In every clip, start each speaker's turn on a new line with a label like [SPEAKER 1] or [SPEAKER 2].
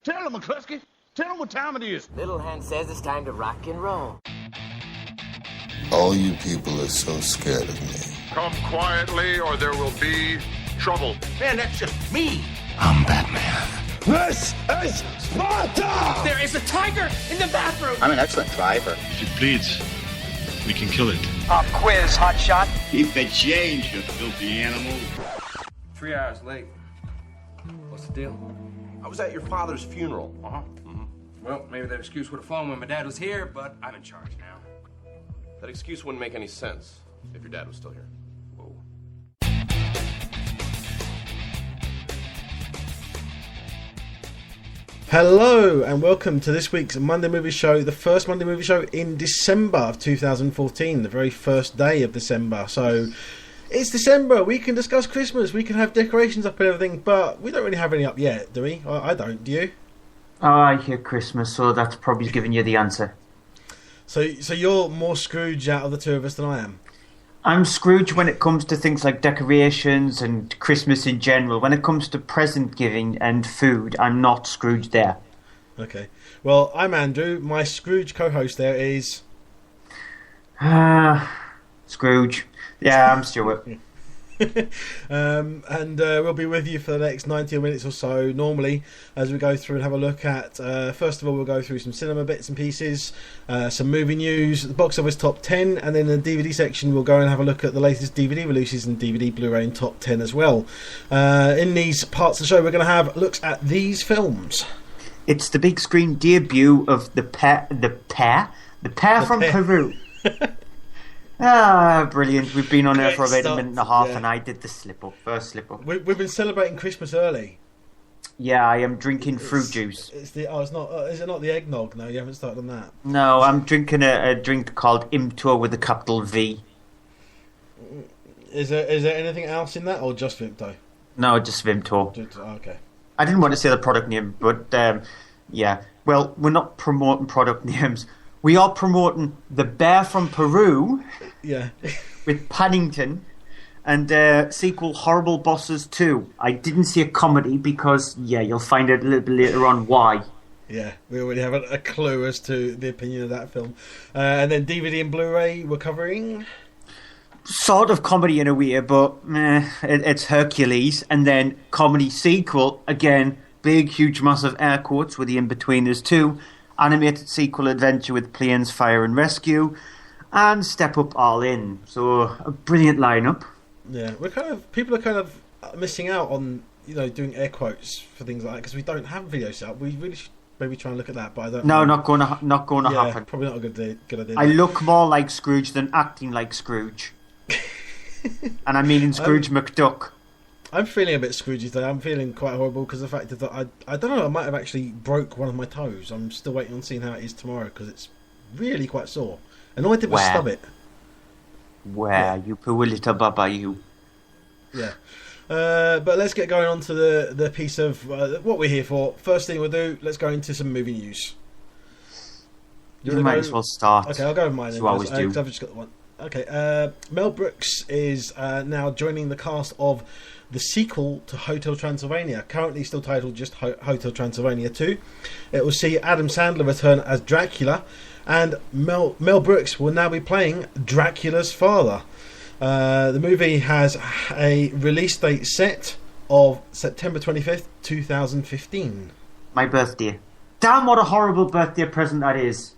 [SPEAKER 1] Tell him, McCluskey. Tell him what time it is.
[SPEAKER 2] Little Hand says it's time to rock and roll.
[SPEAKER 3] All you people are so scared of me.
[SPEAKER 4] Come quietly or there will be trouble.
[SPEAKER 1] Man, that's just me.
[SPEAKER 3] I'm Batman.
[SPEAKER 1] This is Sparta!
[SPEAKER 5] There is a tiger in the bathroom!
[SPEAKER 6] I'm an excellent driver.
[SPEAKER 7] If it bleeds, we can kill it.
[SPEAKER 5] Pop quiz, hotshot.
[SPEAKER 8] Keep the change, you filthy animal.
[SPEAKER 5] 3 hours late. What's the deal?
[SPEAKER 9] I was at your father's funeral.
[SPEAKER 5] Uh-huh. Mm-hmm. Well, maybe that excuse would have flown when my dad was here, but I'm in charge now.
[SPEAKER 9] That excuse wouldn't make any sense if your dad was still here.
[SPEAKER 5] Whoa.
[SPEAKER 10] Hello and welcome to this week's Monday Movie Show, the first Monday Movie Show in December of 2014, the very first day of December. So it's December, we can discuss Christmas, we can have decorations up and everything, but we don't really have any up yet, do we? I don't, do you?
[SPEAKER 11] Oh, I hear Christmas, so that's probably giving you the answer.
[SPEAKER 10] So you're more Scrooge out of the two of us than I am?
[SPEAKER 11] I'm Scrooge when it comes to things like decorations and Christmas in general. When it comes to present giving and food, I'm not Scrooge there.
[SPEAKER 10] Okay. Well, I'm Andrew. My Scrooge co-host there is...
[SPEAKER 11] Scrooge. Yeah, I'm Stuart.
[SPEAKER 10] And we'll be with you for the next 90 minutes or so normally as we go through and have a look at first of all we'll go through some cinema bits and pieces, some movie news, the box office top 10, and then in the DVD section we'll go and have a look at the latest DVD releases and DVD Blu-ray and top 10 as well. In these parts of the show we're going to have looks at these films.
[SPEAKER 11] It's the big screen debut of the pair from Peru. Brilliant. We've been on there for about a minute and a half, and I did the first slip up.
[SPEAKER 10] We've been celebrating Christmas early.
[SPEAKER 11] Yeah, I am drinking fruit juice.
[SPEAKER 10] It's not. Is it not the eggnog? No, you haven't started on that.
[SPEAKER 11] No, I'm drinking a drink called Imto with a capital V.
[SPEAKER 10] Is there anything else in that, or just Vimto?
[SPEAKER 11] No, just Vimto.
[SPEAKER 10] Okay.
[SPEAKER 11] I didn't want to say the product name, but yeah. Well, we're not promoting product names. We are promoting The Bear from Peru,
[SPEAKER 10] yeah,
[SPEAKER 11] with Paddington, and sequel Horrible Bosses 2. I didn't see a comedy because, yeah, you'll find out a little bit later on why.
[SPEAKER 10] Yeah, we already have a clue as to the opinion of that film. And then DVD and Blu-ray we're covering?
[SPEAKER 11] Sort of comedy in a way, but it's Hercules. And then comedy sequel, again, big, huge, massive air quotes with the Inbetweeners 2. Animated sequel adventure with Planes, Fire and Rescue, and Step Up All In. So a brilliant lineup.
[SPEAKER 10] Yeah, people are kind of missing out on doing air quotes for things like that because we don't have video set up. We really should maybe try and look at that, but I don't.
[SPEAKER 11] No, not going to happen.
[SPEAKER 10] Probably not a good idea.
[SPEAKER 11] I look more like Scrooge than acting like Scrooge, and I mean in Scrooge McDuck.
[SPEAKER 10] I'm feeling a bit Scroogey today. I'm feeling quite horrible because of the fact that I don't know, I might have actually broke one of my toes. I'm still waiting on seeing how it is tomorrow because it's really quite sore. And all I did was stub it.
[SPEAKER 11] You poor little baba, you.
[SPEAKER 10] Yeah. But let's get going on to the piece of what we're here for. First thing we'll do, let's go into some movie news.
[SPEAKER 11] You might as well start.
[SPEAKER 10] Okay, I'll go with mine.
[SPEAKER 11] You always do.
[SPEAKER 10] I've just got the one. Okay, Mel Brooks is now joining the cast of the sequel to Hotel Transylvania, currently still titled just Hotel Transylvania 2. It will see Adam Sandler return as Dracula, and Mel Brooks will now be playing Dracula's father. The movie has a release date set of September 25th, 2015.
[SPEAKER 11] My birthday. Damn, what a horrible birthday present that is.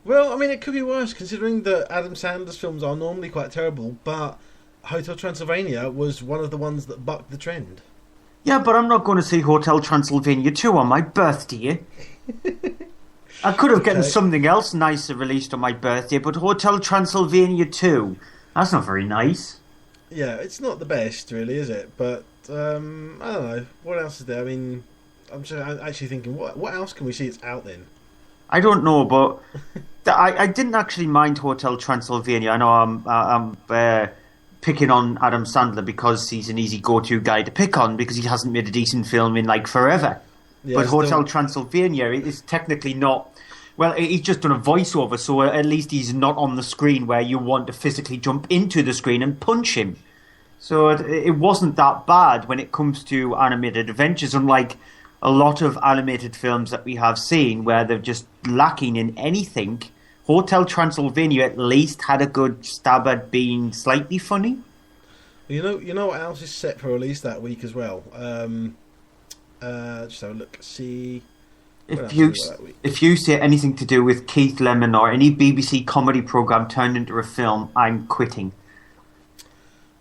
[SPEAKER 10] Well, I mean, it could be worse considering that Adam Sandler's films are normally quite terrible, but Hotel Transylvania was one of the ones that bucked the trend.
[SPEAKER 11] Yeah, but I'm not going to see Hotel Transylvania 2 on my birthday. I could have gotten something else nicer released on my birthday, but Hotel Transylvania 2, that's not very nice.
[SPEAKER 10] Yeah, it's not the best, really, is it? But, I don't know. What else is there? I mean, I'm actually thinking, what else can we see that's out then?
[SPEAKER 11] I don't know, but I didn't actually mind Hotel Transylvania. I know I'm picking on Adam Sandler because he's an easy go-to guy to pick on because he hasn't made a decent film in like forever. Yeah, but Hotel Transylvania is technically not. Well, he's just done a voiceover, so at least he's not on the screen where you want to physically jump into the screen and punch him. So it wasn't that bad when it comes to animated adventures, unlike a lot of animated films that we have seen where they're just lacking in anything, Hotel Transylvania at least had a good stab at being slightly funny.
[SPEAKER 10] You know what else is set for release that week as well? Just have a look. See.
[SPEAKER 11] If you say anything to do with Keith Lemon or any BBC comedy programme turned into a film, I'm quitting.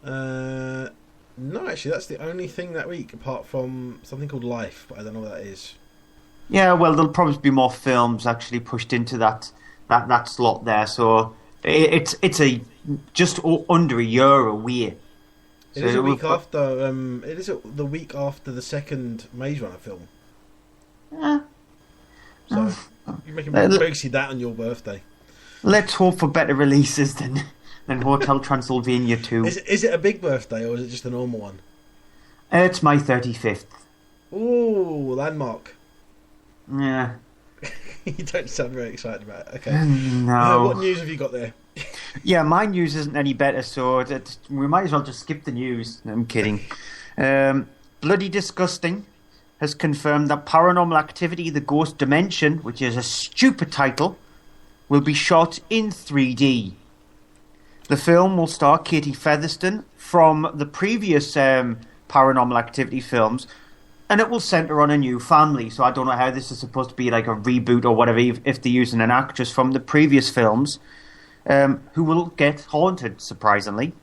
[SPEAKER 10] No, actually, that's the only thing that week, apart from something called Life, but I don't know what that is.
[SPEAKER 11] Yeah, well, there'll probably be more films actually pushed into that slot there. So it's just under a year away.
[SPEAKER 10] It is a week after. It is the week after the second Maze Runner film. So you're making me go see that on your birthday.
[SPEAKER 11] Let's hope for better releases than Hotel Transylvania 2.
[SPEAKER 10] Is it a big birthday or is it just a normal one?
[SPEAKER 11] It's my 35th.
[SPEAKER 10] Ooh, landmark.
[SPEAKER 11] Yeah.
[SPEAKER 10] You don't sound very excited about it. Okay.
[SPEAKER 11] No.
[SPEAKER 10] What news have you got there?
[SPEAKER 11] Yeah, my news isn't any better, so we might as well just skip the news. No, I'm kidding. Bloody Disgusting has confirmed that Paranormal Activity: The Ghost Dimension, which is a stupid title, will be shot in 3D. The film will star Katie Featherston from the previous Paranormal Activity films, and it will centre on a new family. So I don't know how this is supposed to be like a reboot or whatever, if they're using an actress from the previous films, who will get haunted, surprisingly.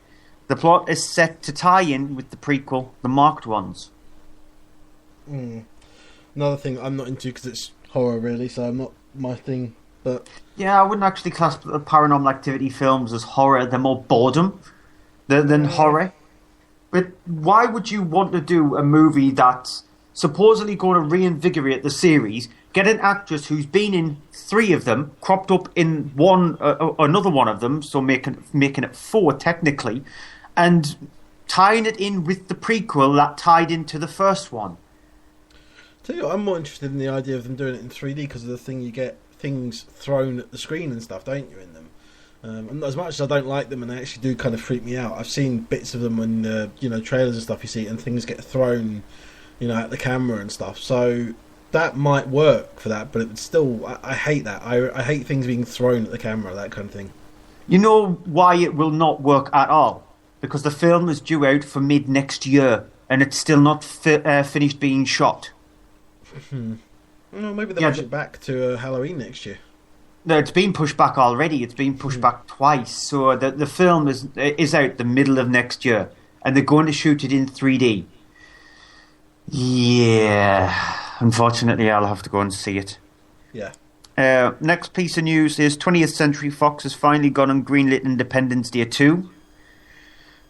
[SPEAKER 11] The plot is set to tie in with the prequel, The Marked Ones.
[SPEAKER 10] Another thing I'm not into because it's horror, really, so I'm not my thing. But
[SPEAKER 11] yeah, I wouldn't actually class the Paranormal Activity films as horror. They're more boredom than horror. But why would you want to do a movie that's supposedly going to reinvigorate the series, get an actress who's been in 3 of them, cropped up in another one of them, so making it 4 technically, and tying it in with the prequel that tied into the first one?
[SPEAKER 10] Tell you what, I'm more interested in the idea of them doing it in 3D because of the thing you get things thrown at the screen and stuff, don't you, in them? And as much as I don't like them and they actually do kind of freak me out, I've seen bits of them in trailers and stuff you see, and things get thrown at the camera and stuff, so that might work for that, but it's still, I hate that. I hate things being thrown at the camera, that kind of thing.
[SPEAKER 11] You know why it will not work at all? Because the film is due out for mid next year and it's still not finished being shot.
[SPEAKER 10] Well, maybe they'll push it back to Halloween next year.
[SPEAKER 11] No, it's been pushed back already. It's been pushed back twice. So the film is out the middle of next year, and they're going to shoot it in 3D. Yeah, unfortunately, I'll have to go and see it.
[SPEAKER 10] Yeah.
[SPEAKER 11] Next piece of news is 20th Century Fox has finally gone and greenlit Independence Day 2.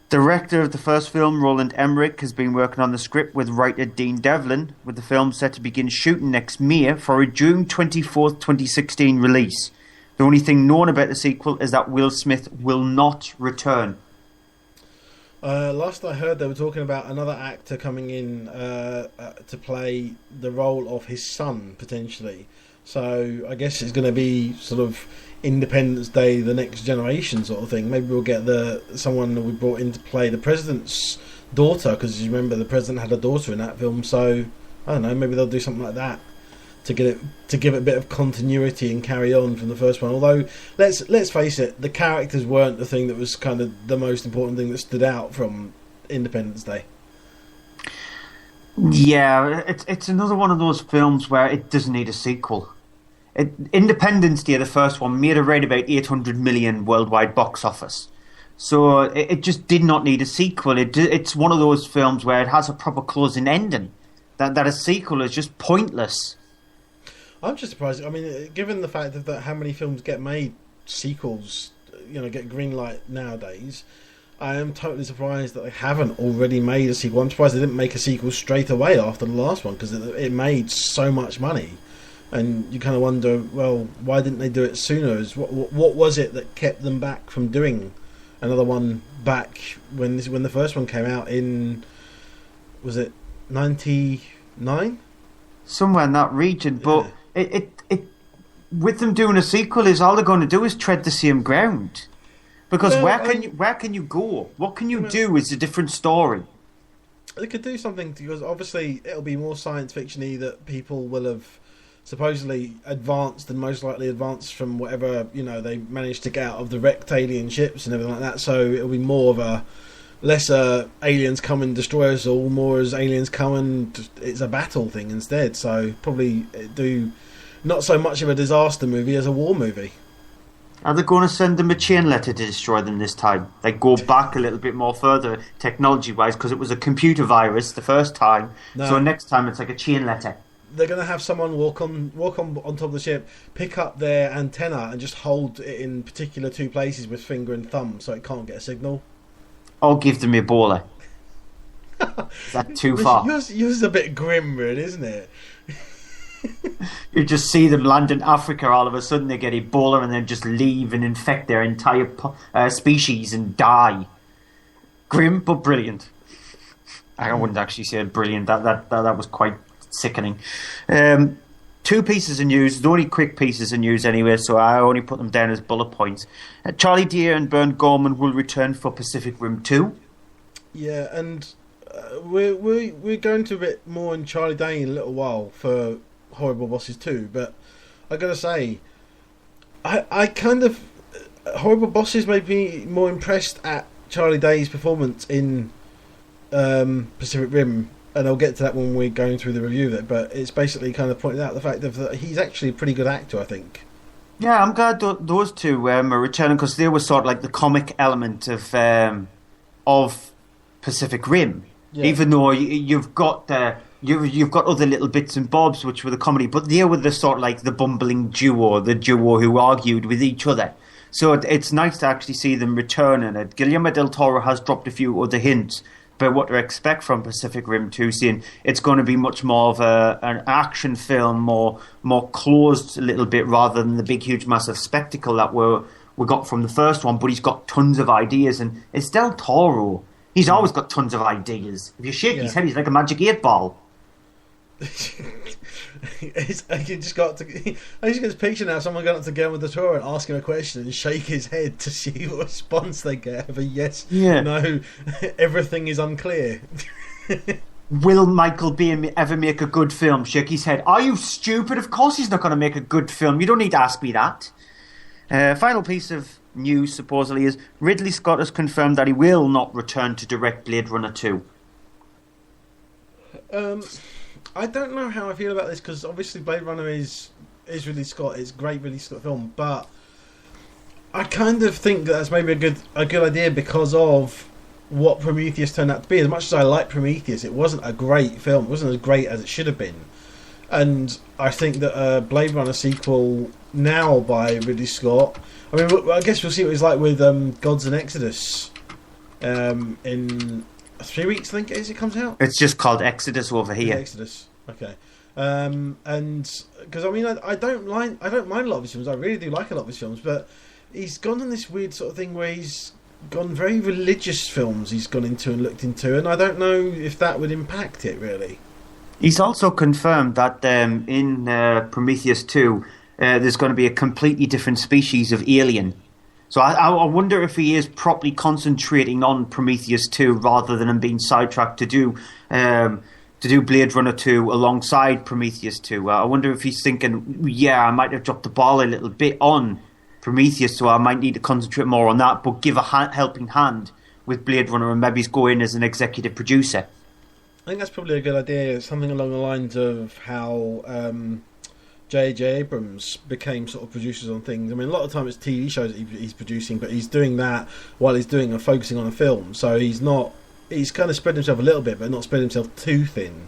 [SPEAKER 11] Director of the first film, Roland Emmerich, has been working on the script with writer Dean Devlin, with the film set to begin shooting next May for a June 24th, 2016 release. The only thing known about the sequel is that Will Smith will not return.
[SPEAKER 10] Last I heard, they were talking about another actor coming in to play the role of his son, potentially. So I guess it's going to be sort of Independence Day, the next generation sort of thing. Maybe we'll get someone that we brought in to play the president's daughter, because you remember the president had a daughter in that film. So I don't know, maybe they'll do something like that to give it a bit of continuity and carry on from the first one. Although let's face it, the characters weren't the thing that was kind of the most important thing that stood out from Independence Day.
[SPEAKER 11] Yeah, it's another one of those films where it doesn't need a sequel. Independence Day, the first one, made around about 800 million worldwide box office. So it just did not need a sequel. It's one of those films where it has a proper closing ending. That a sequel is just pointless.
[SPEAKER 10] I'm just surprised. I mean, given the fact that how many films get made sequels, get green light nowadays, I am totally surprised that they haven't already made a sequel. I'm surprised they didn't make a sequel straight away after the last one, because it made so much money. And you kind of wonder, well, why didn't they do it sooner? What was it that kept them back from doing another one back when the first one came out in, was it 99?
[SPEAKER 11] Somewhere in that region, but it with them doing a sequel, is all they're going to do is tread the same ground. Because where can you go? What can you do is a different story.
[SPEAKER 10] They could do something because obviously it'll be more science fiction-y that people will have supposedly advanced and most likely advanced from whatever they managed to get out of the wrecked alien ships and everything like that. So it'll be more of a lesser aliens come and destroy us all, more as aliens come and it's a battle thing instead. So probably do not so much of a disaster movie as a war movie.
[SPEAKER 11] Are they going to send them a chain letter to destroy them this time? They go back a little bit more further technology-wise because it was a computer virus the first time. No. So next time it's like a chain letter.
[SPEAKER 10] They're going to have someone walk on top of the ship, pick up their antenna and just hold it in particular two places with finger and thumb so it can't get a signal.
[SPEAKER 11] I'll give them Ebola. Is that too far?
[SPEAKER 10] Yours is a bit grim, really, isn't it?
[SPEAKER 11] You just see them land in Africa, all of a sudden they get Ebola and then just leave and infect their entire species and die. Grim, but brilliant. I wouldn't actually say brilliant. That was quite sickening. Two pieces of news, the only quick pieces of news anyway, so I only put them down as bullet points. Charlie Day and Bernd Gorman will return for Pacific Rim 2. Yeah, and
[SPEAKER 10] we're going to a bit more in Charlie Day in a little while for Horrible Bosses 2, but I gotta say, I kind of Horrible Bosses made me more impressed at Charlie Day's performance in Pacific Rim, and I'll get to that when we're going through the review of it, but it's basically kind of pointing out the fact that he's actually a pretty good actor, I think.
[SPEAKER 11] Yeah, I'm glad those two are returning because they were sort of like the comic element of Pacific Rim. Yeah. Even though you've got you've got other little bits and bobs which were the comedy, but they were the sort of like the bumbling duo, the duo who argued with each other. So it's nice to actually see them returning it. Guillermo del Toro has dropped a few other hints about what to expect from Pacific Rim 2, saying it's going to be much more of an action film, more closed a little bit rather than the big, huge, massive spectacle that we got from the first one. But he's got tons of ideas, and it's Del Toro. He's always got tons of ideas. If you shake his head, he's like a magic 8-ball.
[SPEAKER 10] I just got this picture now. Someone got up to Guillermo del Toro and ask him a question and shake his head to see what response they get. Either yes, no, everything is unclear.
[SPEAKER 11] Will Michael Bay ever make a good film? Shake his head. Are you stupid? Of course he's not going to make a good film. You don't need to ask me that. Final piece of news supposedly is Ridley Scott has confirmed that he will not return to direct Blade Runner 2.
[SPEAKER 10] I don't know how I feel about this because obviously Blade Runner is Ridley Scott. It's a great Ridley Scott film, but I kind of think that's maybe a good idea because of what Prometheus turned out to be. As much as I like Prometheus, it wasn't a great film. It wasn't as great as it should have been. And I think that a Blade Runner sequel now by Ridley Scott, I mean, I guess we'll see what it's like with Gods and Exodus in 3 weeks, I think it comes out.
[SPEAKER 11] It's just called Exodus over here.
[SPEAKER 10] Exodus, okay. And because I mean, I don't mind a lot of his films. I really do like a lot of his films, but he's gone on this weird sort of thing where he's gone very religious films. He's gone into and looked into, and I don't know if that would impact it really.
[SPEAKER 11] He's also confirmed that in Prometheus 2, there's going to be a completely different species of alien. So I wonder if he is properly concentrating on Prometheus 2 rather than him being sidetracked to do Blade Runner 2 alongside Prometheus 2. I wonder if he's thinking, I might have dropped the ball a little bit on Prometheus, so I might need to concentrate more on that, but give a helping hand with Blade Runner and maybe go in as an executive producer.
[SPEAKER 10] I think that's probably a good idea. Something along the lines of how J.J. Abrams became sort of producers on things. I mean, a lot of the time it's TV shows that he's producing, but he's doing that while he's focusing on a film. So he's kind of spread himself a little bit, but not spread himself too thin.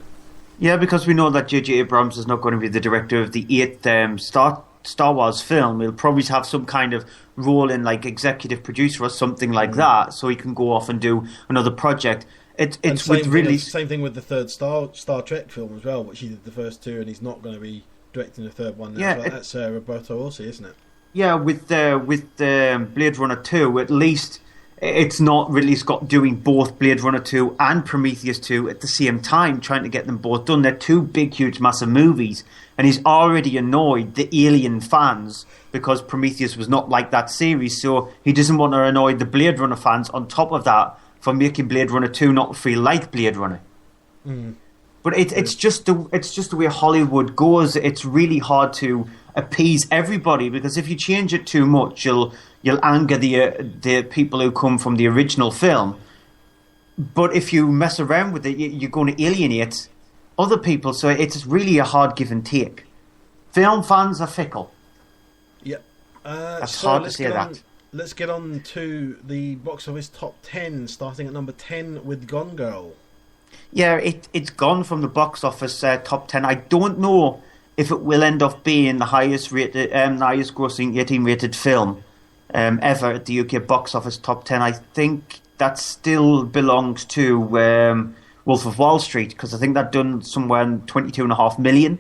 [SPEAKER 10] Yeah,
[SPEAKER 11] because we know that J.J. Abrams is not going to be the director of the 8th Star Wars film. He'll probably have some kind of role in like executive producer or something like that, so he can go off and do another project. It's with really
[SPEAKER 10] same thing with the third Star Trek film as well, which he did the first two, and he's not going to be directing the third one now. Yeah, so that's Roberto Orci, isn't it?
[SPEAKER 11] Yeah, with Blade Runner 2, at least it's not Ridley Scott doing both Blade Runner 2 and Prometheus 2 at the same time, trying to get them both done. They're two big, huge, massive movies, and he's already annoyed the Alien fans because Prometheus was not like that series, so he doesn't want to annoy the Blade Runner fans on top of that for making Blade Runner 2 not feel like Blade Runner. But it's just the way Hollywood goes. It's really hard to appease everybody, because if you change it too much, you'll anger the people who come from the original film. But if you mess around with it, you're going to alienate other people. So it's really a hard give and take. Film fans are fickle.
[SPEAKER 10] Yep.
[SPEAKER 11] That's hard to say that.
[SPEAKER 10] Let's get on to the box office top 10, starting at number 10 with Gone Girl.
[SPEAKER 11] Yeah, it's gone from the box office top 10. I don't know if it will end up being the highest grossing 18-rated film ever at the UK box office top 10. I think that still belongs to Wolf of Wall Street, because I think that done somewhere in 22.5 million.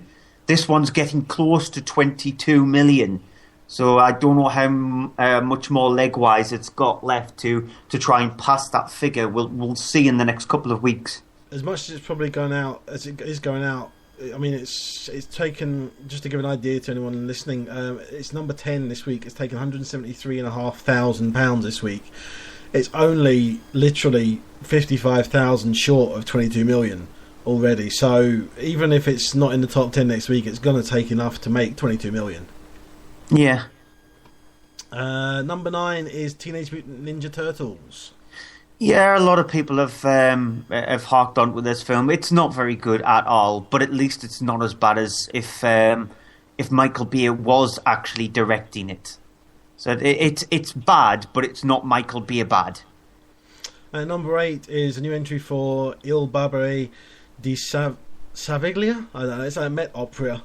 [SPEAKER 11] This one's getting close to 22 million. So I don't know how much more leg-wise it's got left to try and pass that figure. We'll see in the next couple of weeks.
[SPEAKER 10] As much as it's probably going out as it is going out, I mean, it's taken, just to give an idea to anyone listening, it's number 10 this week. It's taken £173,500 this week. It's only literally 55,000 short of 22 million already. So even if it's not in the top 10 next week, it's going to take enough to make 22 million.
[SPEAKER 11] Yeah.
[SPEAKER 10] Number 9 is Teenage Mutant Ninja Turtles.
[SPEAKER 11] Yeah, a lot of people have harked on with this film. It's not very good at all, but at least it's not as bad as if Michael Bay was actually directing it. So it's bad, but it's not Michael Bay bad.
[SPEAKER 10] Number 8 is a new entry for Il Barbare di Saviglia. I don't know, it's a Met Opera.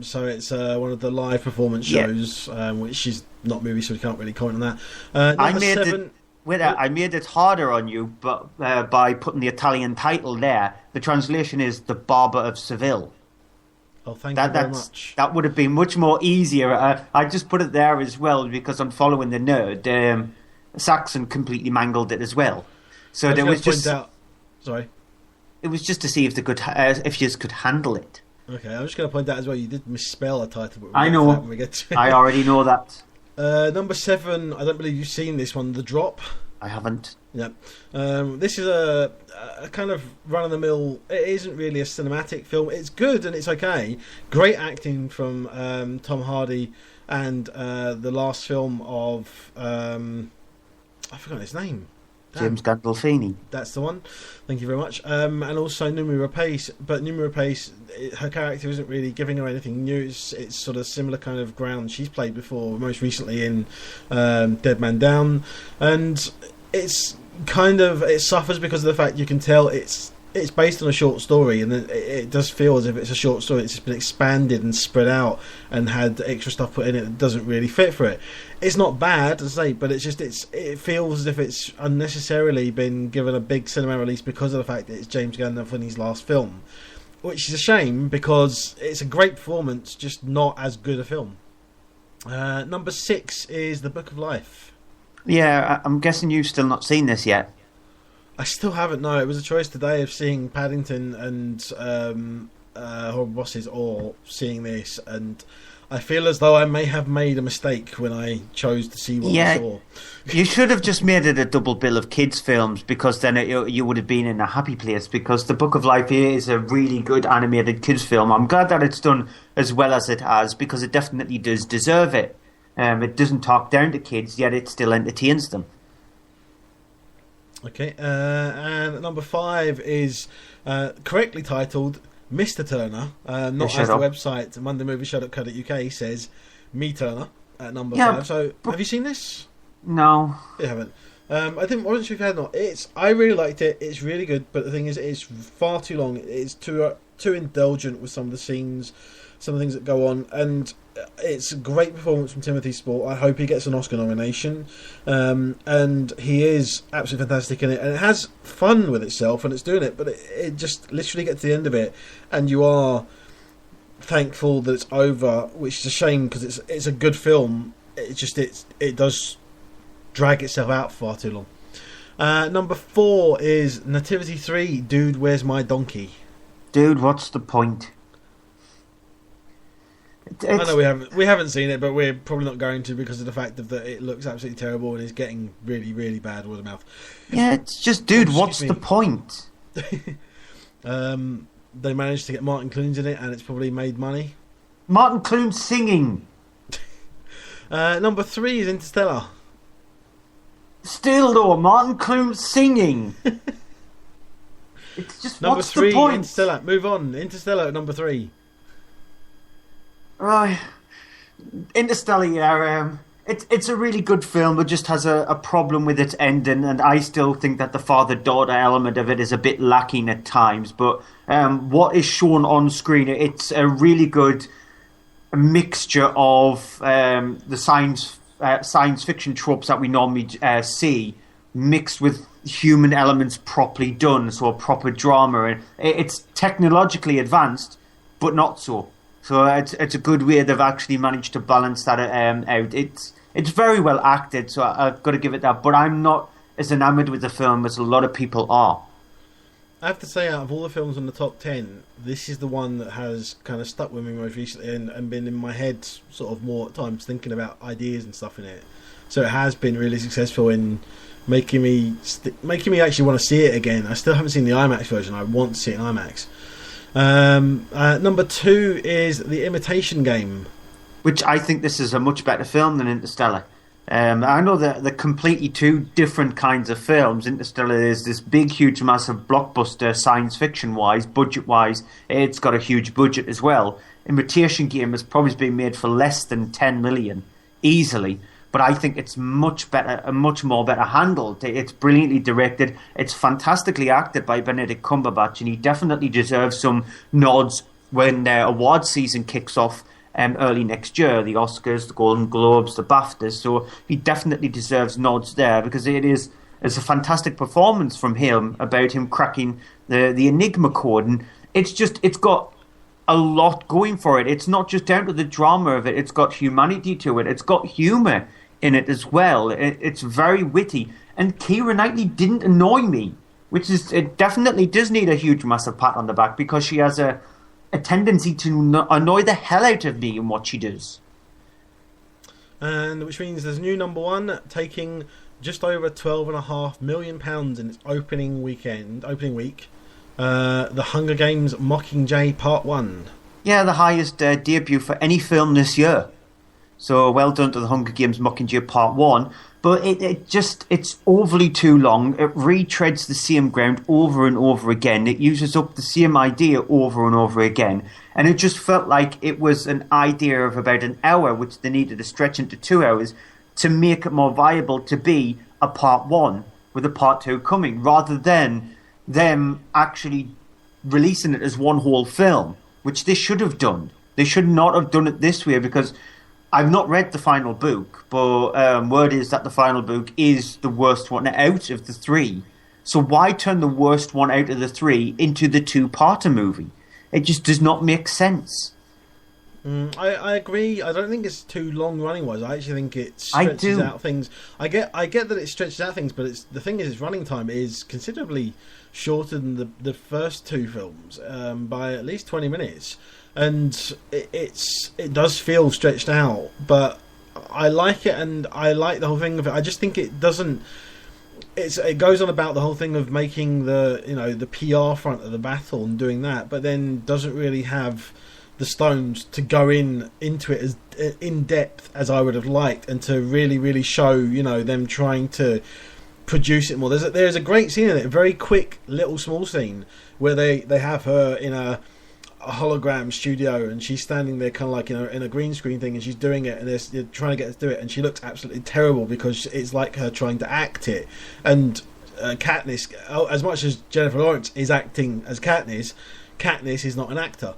[SPEAKER 10] So it's one of the live performance shows, which is not movie, so we can't really comment on that. Number 7...
[SPEAKER 11] I made it harder on you, but by putting the Italian title there. The translation is The Barber of Seville.
[SPEAKER 10] Oh, thank you very much.
[SPEAKER 11] That would have been much more easier. I just put it there as well because I'm following the nerd. Saxon completely mangled it as well. So there was just...
[SPEAKER 10] Sorry.
[SPEAKER 11] It was just to see if you could handle it.
[SPEAKER 10] Okay, I'm just going to point out as well, you did misspell a title. But
[SPEAKER 11] I know. I already know that.
[SPEAKER 10] Number 7, I don't believe you've seen this one, The Drop.
[SPEAKER 11] I haven't.
[SPEAKER 10] Yeah. This is a kind of run-of-the-mill... It isn't really a cinematic film. It's good and it's okay. Great acting from Tom Hardy and the last film of... I forgot his name. Damn.
[SPEAKER 11] James Gandolfini.
[SPEAKER 10] That's the one. Thank you very much. And also Noomi Rapace. But Noomi Rapace, her character isn't really giving her anything new. It's sort of similar kind of ground she's played before, most recently in Dead Man Down. And it's kind of... It suffers because of the fact you can tell it's based on a short story, and it does feel as if it's a short story. It's just been expanded and spread out and had extra stuff put in it that doesn't really fit for it. It's not bad, as I say, but it feels as if it's unnecessarily been given a big cinema release because of the fact that it's James Gandolfini's last film, which is a shame because it's a great performance, just not as good a film. Number 6 is The Book of Life.
[SPEAKER 11] Yeah, I'm guessing you've still not seen this yet.
[SPEAKER 10] I still haven't. No, it was a choice today of seeing Paddington and Horrible Bosses or seeing this, and I feel as though I may have made a mistake when I chose to see what I saw.
[SPEAKER 11] You should have just made it a double bill of kids' films, because then you would have been in a happy place, because The Book of Life is a really good animated kids' film. I'm glad that it's done as well as it has, because it definitely does deserve it. It doesn't talk down to kids, yet it still entertains them.
[SPEAKER 10] Okay, and number 5 is correctly titled Mr. Turner, not as the website mondaymovieshow.co.uk says, Me Turner at number 5. So, have you seen this?
[SPEAKER 11] No.
[SPEAKER 10] You haven't. I wasn't sure if you had or not. I really liked it. It's really good, but the thing is, it's far too long. It's too indulgent with some of the scenes, some of the things that go on, and it's a great performance from Timothy Spall. I hope he gets an Oscar nomination, and he is absolutely fantastic in it, and it has fun with itself and it's doing it, but it just literally gets to the end of it and you are thankful that it's over, which is a shame because it's a good film. It does drag itself out far too long. Number 4 is Nativity 3, Dude, Where's My Donkey?
[SPEAKER 11] Dude, what's the point?
[SPEAKER 10] I know we haven't seen it, but we're probably not going to because of the fact that it looks absolutely terrible and is getting really, really bad word of mouth.
[SPEAKER 11] Yeah, it's just, dude, what's the point?
[SPEAKER 10] They managed to get Martin Clunes in it, and it's probably made money.
[SPEAKER 11] Martin Clunes singing.
[SPEAKER 10] Number 3 is Interstellar.
[SPEAKER 11] Still though, Martin Clunes singing. It's just
[SPEAKER 10] Number
[SPEAKER 11] what's
[SPEAKER 10] 3,
[SPEAKER 11] the point?
[SPEAKER 10] Interstellar. Move on. Interstellar at number 3.
[SPEAKER 11] Right. Interstellar, yeah. It's a really good film, but just has a problem with its ending, and I still think that the father-daughter element of it is a bit lacking at times. But what is shown on screen, it's a really good mixture of the science fiction tropes that we normally see, mixed with human elements properly done, so a proper drama. And it's technologically advanced, but not so. So it's a good way they've actually managed to balance that out. It's very well acted, so I've got to give it that. But I'm not as enamoured with the film as a lot of people are.
[SPEAKER 10] I have to say, out of all the films on the top 10, this is the one that has kind of stuck with me most recently and been in my head sort of more at times, thinking about ideas and stuff in it. So it has been really successful in making me actually want to see it again. I still haven't seen the IMAX version. I want to see it in IMAX. Number 2 is The Imitation Game,
[SPEAKER 11] which I think this is a much better film than Interstellar. I know that they're completely two different kinds of films. Interstellar is this big, huge, massive blockbuster, science fiction-wise, budget-wise. It's got a huge budget as well. Imitation Game has probably been made for less than 10 million, easily. But I think it's much better, a much more better handled. It's brilliantly directed. It's fantastically acted by Benedict Cumberbatch, and he definitely deserves some nods when the award season kicks off early next year. The Oscars, the Golden Globes, the BAFTAs. So he definitely deserves nods there, because it's a fantastic performance from him about him cracking the Enigma code. And it's got a lot going for it. It's not just down to the drama of it. It's got humanity to it. It's got humour in it as well. It's very witty. And Keira Knightley didn't annoy me, which is, it definitely does need a huge, massive pat on the back, because she has a tendency to annoy the hell out of me in what she does.
[SPEAKER 10] And which means there's a new number 1 taking just over £12.5 million in its opening week. The Hunger Games Mockingjay Part 1. Yeah,
[SPEAKER 11] the highest debut for any film this year. So well done to the Hunger Games Mockingjay Part 1. But it's overly too long. It retreads the same ground over and over again. It uses up the same idea over and over again. And it just felt like it was an idea of about an hour, which they needed to stretch into 2 hours to make it more viable to be a Part 1 with a Part 2 coming, rather than them actually releasing it as one whole film, which they should have done. They should not have done it this way, because I've not read the final book, but word is that the final book is the worst one out of the 3. So why turn the worst one out of the 3 into the 2-parter movie? It just does not make sense.
[SPEAKER 10] I agree. I don't think it's too long running wise. I actually think it stretches out things. I get that it stretches out things, but the thing is, its running time is considerably shorter than the first 2 films by at least 20 minutes. And it does feel stretched out, but I like it, and I like the whole thing of it. I just think it doesn't. It goes on about the whole thing of making the PR front of the battle and doing that, but then doesn't really have the stones to go into it as in depth as I would have liked, and to really, really show them trying to produce it more. There's a great scene in it, a very quick little small scene where they have her in a hologram studio, and she's standing there kind of like in a green screen thing, and she's doing it, and they're trying to get her to do it, and she looks absolutely terrible because it's like her trying to act it. And Katniss, as much as Jennifer Lawrence is acting as Katniss is not an actor,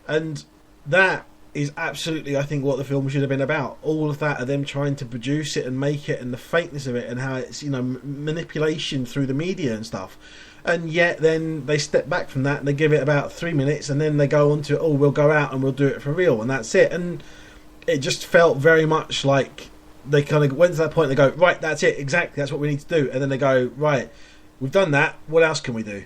[SPEAKER 10] and that is absolutely, I think, what the film should have been about. All of that, of them trying to produce it and make it, and the fakeness of it, and how it's manipulation through the media and stuff. And yet then they step back from that and they give it about 3 minutes, and then they go on to, we'll go out and we'll do it for real, and that's it. And it just felt very much like they kind of went to that point and they go, right, that's it, exactly, that's what we need to do. And then they go, right, we've done that, what else can we do?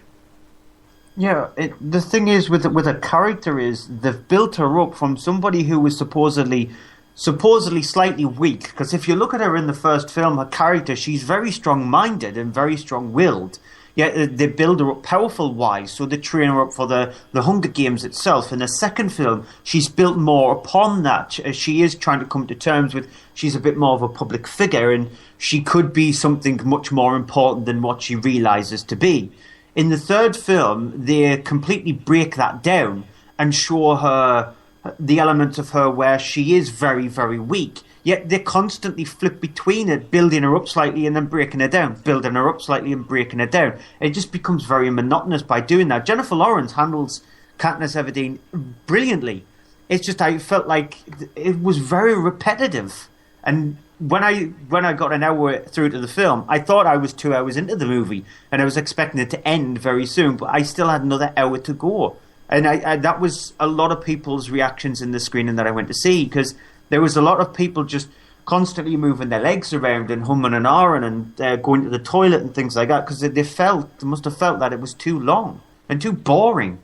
[SPEAKER 11] Yeah, the thing is with a character is they've built her up from somebody who was supposedly slightly weak. Because if you look at her in the first film, her character, she's very strong-minded and very strong-willed. they build her up powerful-wise, so they train her up for the Hunger Games itself. In the second film, she's built more upon that. She is trying to come to terms with she's a bit more of a public figure, and she could be something much more important than what she realises to be. In the third film, they completely break that down and show her the element of her where she is very, very weak. Yet they constantly flip between it, building her up slightly and then breaking her down, building her up slightly and breaking her down. It just becomes very monotonous by doing that. Jennifer Lawrence handles Katniss Everdeen brilliantly. It's just I felt like it was very repetitive. And when I got an hour through to the film, I thought I was 2 hours into the movie and I was expecting it to end very soon, but I still had another hour to go. And that was a lot of people's reactions in the screening that I went to see, because there was a lot of people just constantly moving their legs around and humming and ahhing and going to the toilet and things like that, because they must have felt that it was too long and too boring.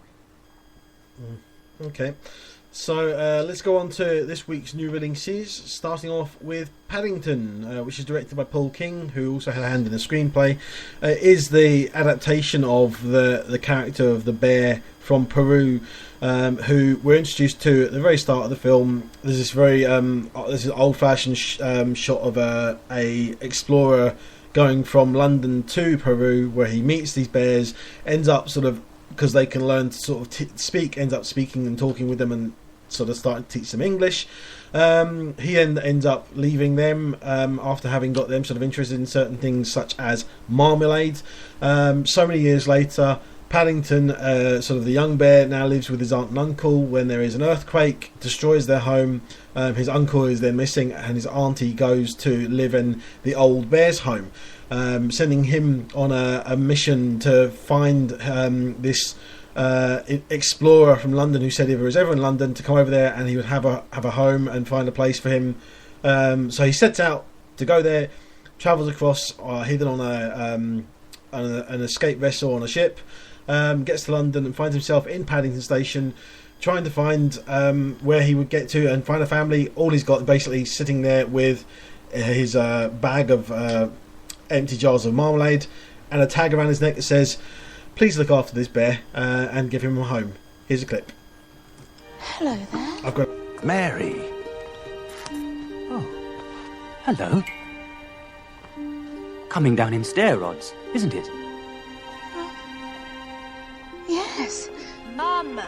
[SPEAKER 10] Okay. So let's go on to this week's new releases, starting off with Paddington, which is directed by Paul King, who also had a hand in the screenplay. Is the adaptation of the character of the bear from Peru, who we're introduced to at the very start of the film. There's this very old-fashioned shot of a explorer going from London to Peru, where he meets these bears, ends up sort of, because they can learn to sort of speak, ends up speaking and talking with them and sort of starting to teach them English. He ends up leaving them after having got them sort of interested in certain things such as marmalade. So many years later, Paddington, sort of the young bear, now lives with his aunt and uncle when there is an earthquake, destroys their home. His uncle is then missing, and his auntie goes to live in the old bear's home, sending him on a mission to find this explorer from London who said if he was ever in London to come over there and he would have a home and find a place for him. So he sets out to go there, travels across, hidden on an escape vessel on a ship, gets to London and finds himself in Paddington Station, trying to find where he would get to and find a family. All he's got basically sitting there with his bag of empty jars of marmalade and a tag around his neck that says, "Please look after this bear and give him a home." Here's a clip.
[SPEAKER 6] Hello there.
[SPEAKER 10] I've got
[SPEAKER 12] Mary. Oh, hello. Coming down in stair rods, isn't it?
[SPEAKER 6] Yes.
[SPEAKER 13] Mum.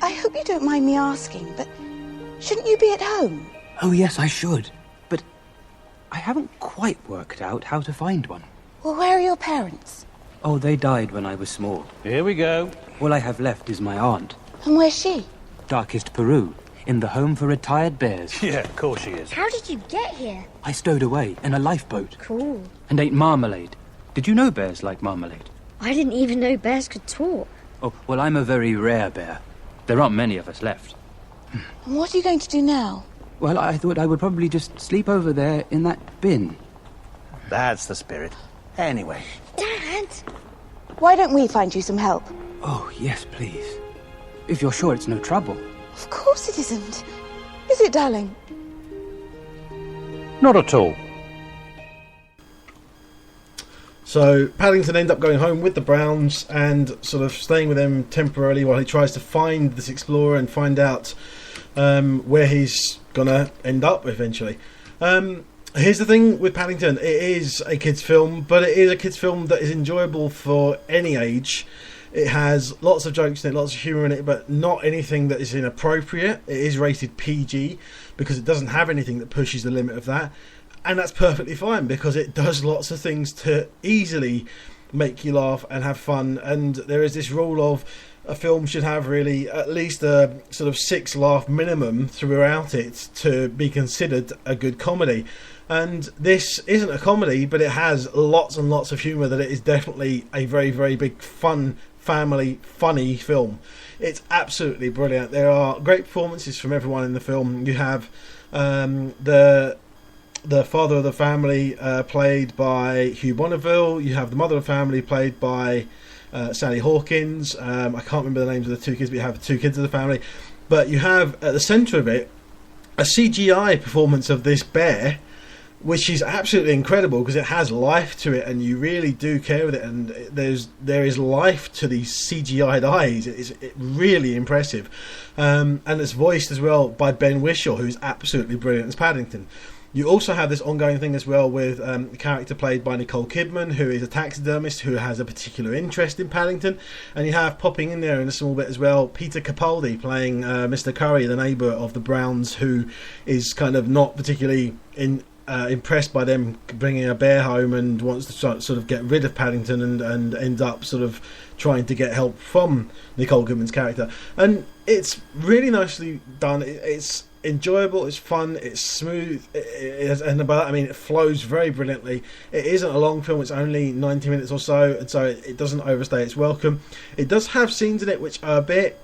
[SPEAKER 6] I hope you don't mind me asking, but shouldn't you be at home?
[SPEAKER 12] Oh, yes, I should. But I haven't quite worked out how to find one.
[SPEAKER 6] Well, where are your parents?
[SPEAKER 12] Oh, they died when I was small.
[SPEAKER 1] Here we go.
[SPEAKER 12] All I have left is my aunt.
[SPEAKER 6] And where's she?
[SPEAKER 12] Darkest Peru, in the home for retired bears.
[SPEAKER 1] Yeah, of course she is.
[SPEAKER 13] How did you get here?
[SPEAKER 12] I stowed away in a lifeboat.
[SPEAKER 13] Cool.
[SPEAKER 12] And ate marmalade. Did you know bears like marmalade?
[SPEAKER 13] I didn't even know bears could talk.
[SPEAKER 12] Oh, well, I'm a very rare bear. There aren't many of us left.
[SPEAKER 6] And what are you going to do now?
[SPEAKER 12] Well, I thought I would probably just sleep over there in that bin.
[SPEAKER 1] That's the spirit. Anyway.
[SPEAKER 13] Dad!
[SPEAKER 6] Why don't we find you some help?
[SPEAKER 12] Oh, yes, please. If you're sure it's no trouble.
[SPEAKER 6] Of course it isn't. Is it, darling?
[SPEAKER 1] Not at all.
[SPEAKER 10] So Paddington ends up going home with the Browns and sort of staying with them temporarily while he tries to find this explorer and find out where he's gonna end up eventually. Here's the thing with Paddington: it is a kids' film, but it is a kids' film that is enjoyable for any age. It has lots of jokes in it, lots of humour in it, but not anything that is inappropriate. It is rated PG because it doesn't have anything that pushes the limit of that. And that's perfectly fine because it does lots of things to easily make you laugh and have fun. And there is this rule of a film should have really at least a sort of 6 laugh minimum throughout it to be considered a good comedy. And this isn't a comedy, but it has lots and lots of humour that it is definitely a very, very big fun, family, funny film. It's absolutely brilliant. There are great performances from everyone in the film. You have the father of the family played by Hugh Bonneville. You have the mother of the family played by Sally Hawkins. I can't remember the names of the 2 kids, but you have the 2 kids of the family. But you have at the centre of it a CGI performance of this bear which is absolutely incredible because it has life to it, and you really do care with it. And there is life to these CGI'd eyes. It's really impressive, and it's voiced as well by Ben Whishaw, who's absolutely brilliant as Paddington. You also have this ongoing thing as well with a character played by Nicole Kidman, who is a taxidermist who has a particular interest in Paddington. And you have popping in there in a small bit as well Peter Capaldi playing Mr. Curry, the neighbour of the Browns, who is kind of not particularly impressed by them bringing a bear home and wants to sort of get rid of Paddington and end up sort of trying to get help from Nicole Kidman's character. And it's really nicely done. It's enjoyable, it's fun, it's smooth, it flows very brilliantly. It isn't a long film, it's only 90 minutes or so, and so it doesn't overstay its welcome. It does have scenes in it which are a bit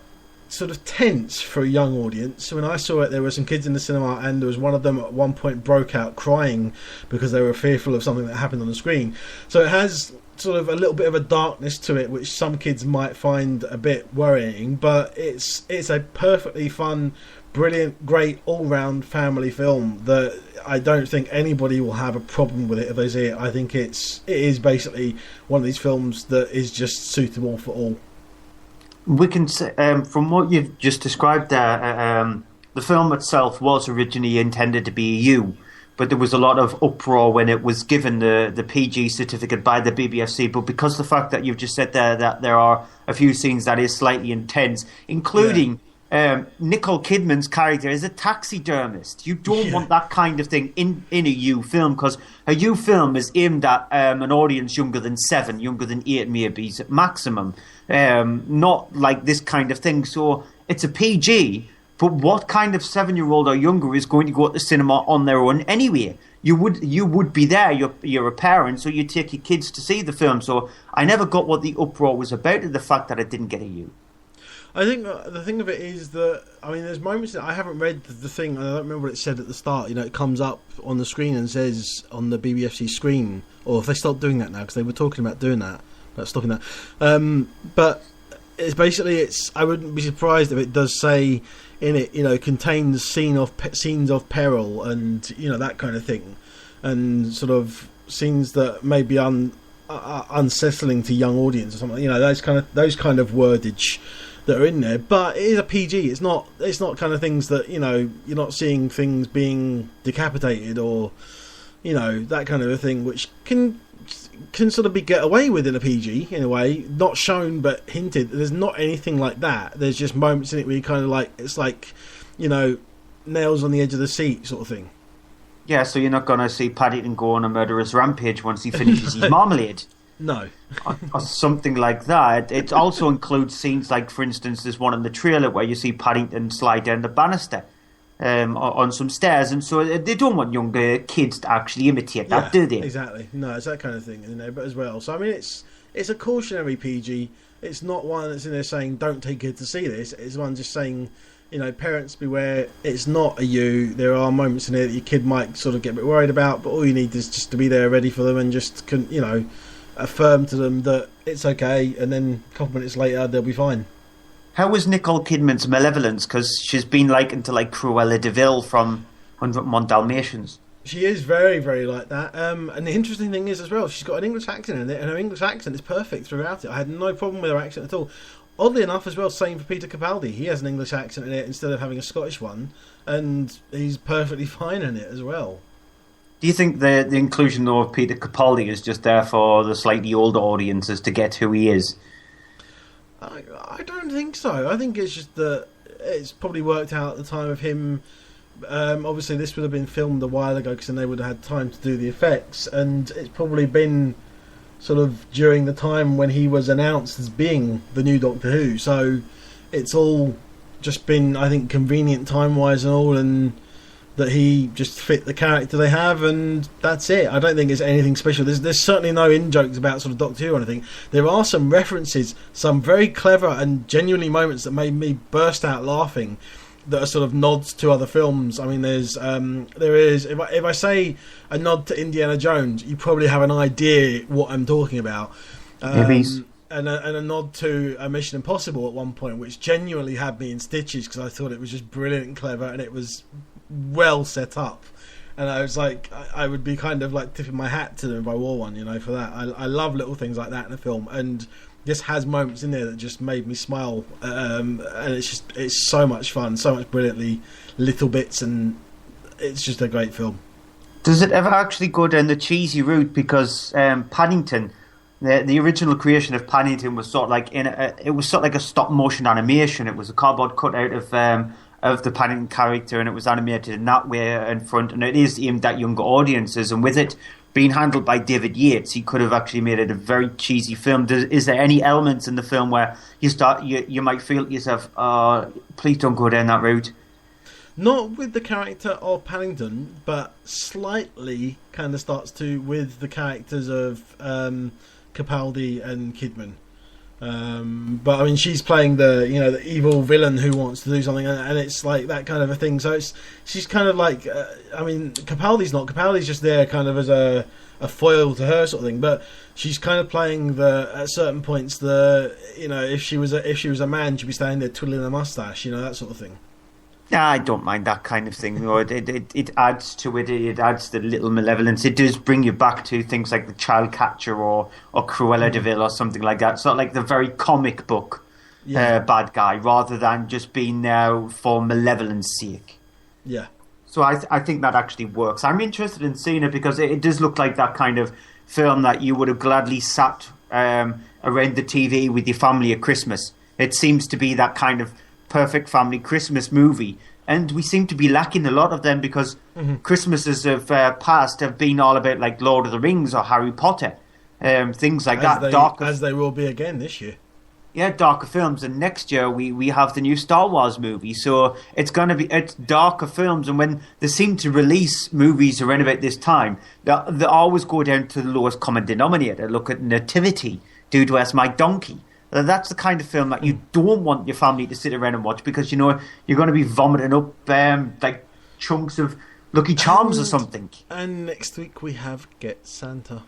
[SPEAKER 10] sort of tense for a young audience. When I saw it, there were some kids in the cinema, and there was one of them at one point broke out crying because they were fearful of something that happened on the screen. So it has sort of a little bit of a darkness to it, which some kids might find a bit worrying, but it's a perfectly fun, brilliant, great all-round family film that I don't think anybody will have a problem with it if they see it. I think it is basically one of these films that is just suitable for all.
[SPEAKER 11] We can say, from what you've just described there, the film itself was originally intended to be U, but there was a lot of uproar when it was given the PG certificate by the BBFC. But because the fact that you've just said there that there are a few scenes that is slightly intense, including Nicole Kidman's character is a taxidermist. You don't want that kind of thing in a U film, because a U film is aimed at an audience younger than 7, younger than 8 maybe at maximum. Not like this kind of thing. So it's a PG, but what kind of 7-year-old or younger is going to go to the cinema on their own anyway? You would be there. You're a parent, so you take your kids to see the film. So I never got what the uproar was about, the fact that it didn't get a U.
[SPEAKER 10] I think the thing of it is that, I mean, there's moments that I haven't read the thing, and I don't remember what it said at the start. You know, it comes up on the screen and says on the BBFC screen, or if they start doing that now, because they were talking about doing that, about stopping that. But it's basically, I wouldn't be surprised if it does say in it, you know, contains scenes of peril and, you know, that kind of thing, and sort of scenes that may be unsettling to young audience or something. You know, those kind of wordage that are in there. But it is a PG. It's not kind of things that, you know, you're not seeing things being decapitated or, you know, that kind of a thing, which can sort of be get away with in a PG in a way, not shown but hinted. There's not anything like that. There's just moments in it where you kind of like, it's like, you know, nails on the edge of the seat sort of thing.
[SPEAKER 11] Yeah, so you're not going to see Paddington go on a murderous rampage once he finishes his marmalade.
[SPEAKER 10] No.
[SPEAKER 11] Or something like that. It also includes scenes like, for instance, there's one in the trailer where you see Paddington slide down the banister on some stairs, and so they don't want younger kids to actually imitate that, do they?
[SPEAKER 10] Exactly. No, it's that kind of thing in there, but as well. So I mean, it's a cautionary PG. It's not one that's in there saying don't take kids to see this. It's one just saying, you know, parents beware. It's not a U. There are moments in there that your kid might sort of get a bit worried about, but all you need is just to be there ready for them and just you know, affirm to them that it's okay, and then a couple minutes later they'll be fine.
[SPEAKER 11] How was Nicole Kidman's malevolence? Because she's been likened to like Cruella de Vil from 101 Dalmatians.
[SPEAKER 10] She is very, very like that. And the interesting thing is as well, she's got an English accent in it, and her English accent is perfect throughout it. I had no problem with her accent at all. Oddly enough as well, same for Peter Capaldi. He has an English accent in it instead of having a Scottish one, and he's perfectly fine in it as well.
[SPEAKER 11] Do you think the inclusion though of Peter Capaldi is just there for the slightly older audiences to get who he is?
[SPEAKER 10] I don't think so. I think it's just that it's probably worked out at the time of him. Obviously, this would have been filmed a while ago because then they would have had time to do the effects, and it's probably been sort of during the time when he was announced as being the new Doctor Who. So it's all just been, I think, convenient time-wise and all, and that he just fit the character they have, and that's it. I don't think it's anything special. There's certainly no in-jokes about sort of Doctor Who or anything. There are some references, some very clever and genuinely moments that made me burst out laughing, that are sort of nods to other films. I mean, there is, if I say a nod to Indiana Jones, you probably have an idea what I'm talking about. And a nod to a Mission Impossible at one point, which genuinely had me in stitches because I thought it was just brilliant and clever, and it was well set up. And I was like, I would be kind of like tipping my hat to them if I wore one, for that. I love little things like that in a film, and this has moments in there that just made me smile, and it's so much fun, so much brilliantly little bits, and it's just a great film.
[SPEAKER 11] Does it ever actually go down the cheesy route? Because Paddington, the original creation of Paddington was sort of like it was sort of like a stop motion animation. It was a cardboard cutout of the Paddington character, and it was animated in that way in front, and it is aimed at younger audiences. And with it being handled by David Yates, he could have actually made it a very cheesy film. Is there any elements in the film where you might feel to yourself, please don't go down that route?
[SPEAKER 10] Not with the character of Paddington, but slightly kind of starts to with the characters of Capaldi and Kidman. But I mean, she's playing the evil villain who wants to do something, and it's like that kind of a thing. So she's kind of like, I mean, Capaldi's just there kind of as a foil to her sort of thing. But she's kind of playing at certain points if she was a man, she'd be standing there twiddling a mustache, that sort of thing.
[SPEAKER 11] Yeah, I don't mind that kind of thing. It adds to it. It adds the little malevolence. It does bring you back to things like the Child Catcher or Cruella de Vil or something like that. Sort of like the very comic book bad guy, rather than just being there for malevolence sake.
[SPEAKER 10] Yeah.
[SPEAKER 11] So I think that actually works. I'm interested in seeing it because it does look like that kind of film that you would have gladly sat around the TV with your family at Christmas. It seems to be that kind of perfect family Christmas movie, and we seem to be lacking a lot of them because Christmases of past have been all about like Lord of the Rings or Harry Potter, things like that.
[SPEAKER 10] As they will be again this year.
[SPEAKER 11] Yeah, darker films, and next year we have the new Star Wars movie, so it's darker films, and when they seem to release movies around about this time, they always go down to the lowest common denominator. Look at Nativity, Dude, Where's My Donkey? That's the kind of film that you don't want your family to sit around and watch because you're going to be vomiting up like chunks of Lucky Charms or something.
[SPEAKER 10] And next week we have Get Santa.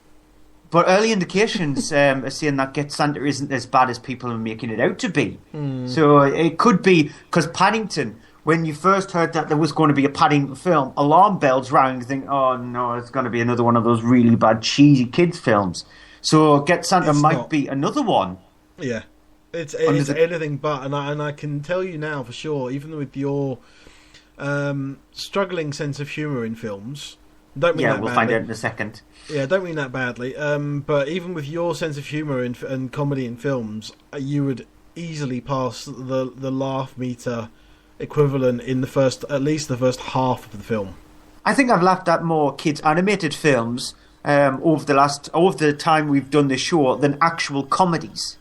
[SPEAKER 11] But early indications are saying that Get Santa isn't as bad as people are making it out to be. So it could be because Paddington, when you first heard that there was going to be a Paddington film, alarm bells rang. You think, oh no, it's going to be another one of those really bad cheesy kids films. So Get Santa might be another one.
[SPEAKER 10] Yeah, it's anything but, and I can tell you now for sure, even with your struggling sense of humour in films, don't mean that badly.
[SPEAKER 11] We'll find out in a second.
[SPEAKER 10] Yeah, don't mean that badly. But even with your sense of humour and comedy in films, you would easily pass the laugh meter equivalent in at least the first half of the film.
[SPEAKER 11] I think I've laughed at more kids animated films over the time we've done this show than actual comedies.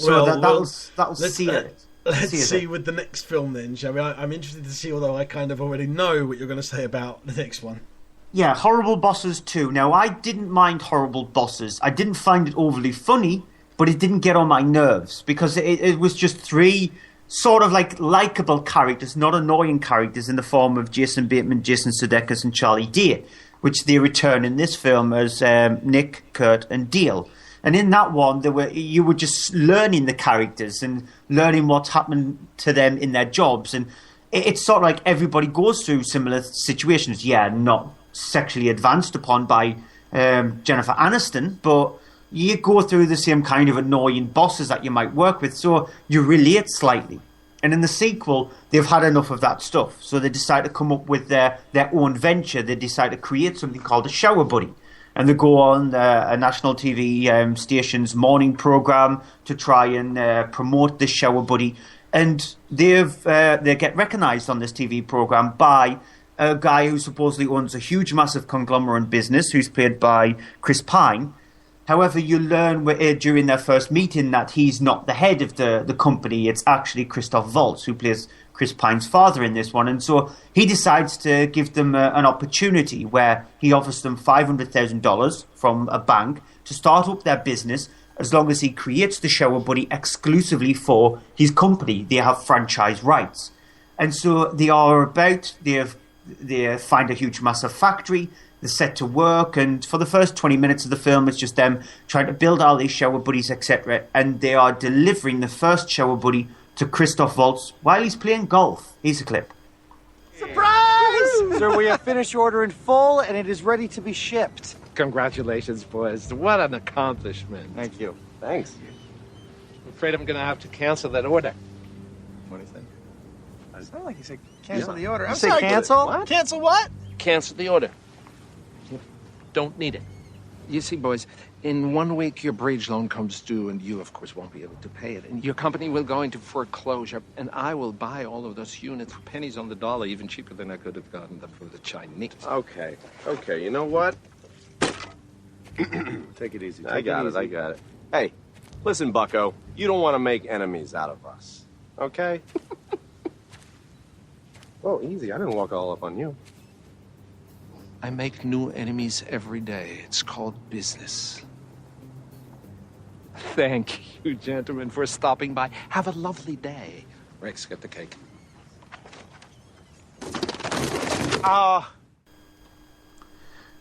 [SPEAKER 11] So that'll see it.
[SPEAKER 10] Let's see with the next film then, shall we? I'm interested to see, although I kind of already know what you're going to say about the next one.
[SPEAKER 11] Yeah, Horrible Bosses 2. Now, I didn't mind Horrible Bosses. I didn't find it overly funny, but it didn't get on my nerves because it was just three sort of like likeable characters, not annoying characters in the form of Jason Bateman, Jason Sudeikis and Charlie Day, which they return in this film as Nick, Kurt and Dale. And in that one, you were just learning the characters and learning what's happened to them in their jobs. And it's sort of like everybody goes through similar situations. Yeah, not sexually advanced upon by Jennifer Aniston, but you go through the same kind of annoying bosses that you might work with, so you relate slightly. And in the sequel, they've had enough of that stuff, so they decide to come up with their own venture. They decide to create something called a shower buddy. And they go on a national TV station's morning program to try and promote this shower buddy. And they get recognised on this TV program by a guy who supposedly owns a huge, massive conglomerate business, who's played by Chris Pine. However, you learn during their first meeting that he's not the head of the company. It's actually Christoph Waltz, who plays Chris Pine's father in this one. And so he decides to give them an opportunity where he offers them $500,000 from a bank to start up their business as long as he creates the shower buddy exclusively for his company. They have franchise rights. And so they find a huge, massive factory. They're set to work, and for the first 20 minutes of the film, it's just them trying to build all these shower buddies, etc. And they are delivering the first shower buddy to Christoph Waltz while he's playing golf. Here's a clip.
[SPEAKER 14] Surprise! Sir, we have finished your order in full, and it is ready to be shipped.
[SPEAKER 15] Congratulations, boys. What an accomplishment.
[SPEAKER 14] Thank you.
[SPEAKER 9] Thanks.
[SPEAKER 15] I'm afraid I'm going to have to cancel that order.
[SPEAKER 14] What do you think? It's not like he said
[SPEAKER 9] cancel
[SPEAKER 14] the order.
[SPEAKER 9] You
[SPEAKER 14] I'm
[SPEAKER 9] say
[SPEAKER 14] sorry,
[SPEAKER 9] cancel?
[SPEAKER 14] What? Cancel what?
[SPEAKER 15] Cancel the order. Don't need it. You see, boys, in 1 week, your bridge loan comes due, and you, of course, won't be able to pay it. And your company will go into foreclosure, and I will buy all of those units for pennies on the dollar, even cheaper than I could have gotten them from the Chinese.
[SPEAKER 9] Okay. You know what?
[SPEAKER 14] Take it easy.
[SPEAKER 9] I got it. Hey, listen, bucko. You don't want to make enemies out of us. Okay? Whoa, easy. I didn't walk all up on you.
[SPEAKER 15] I make new enemies every day. It's called business. Thank you, gentlemen, for stopping by. Have a lovely day. Rex, get the cake.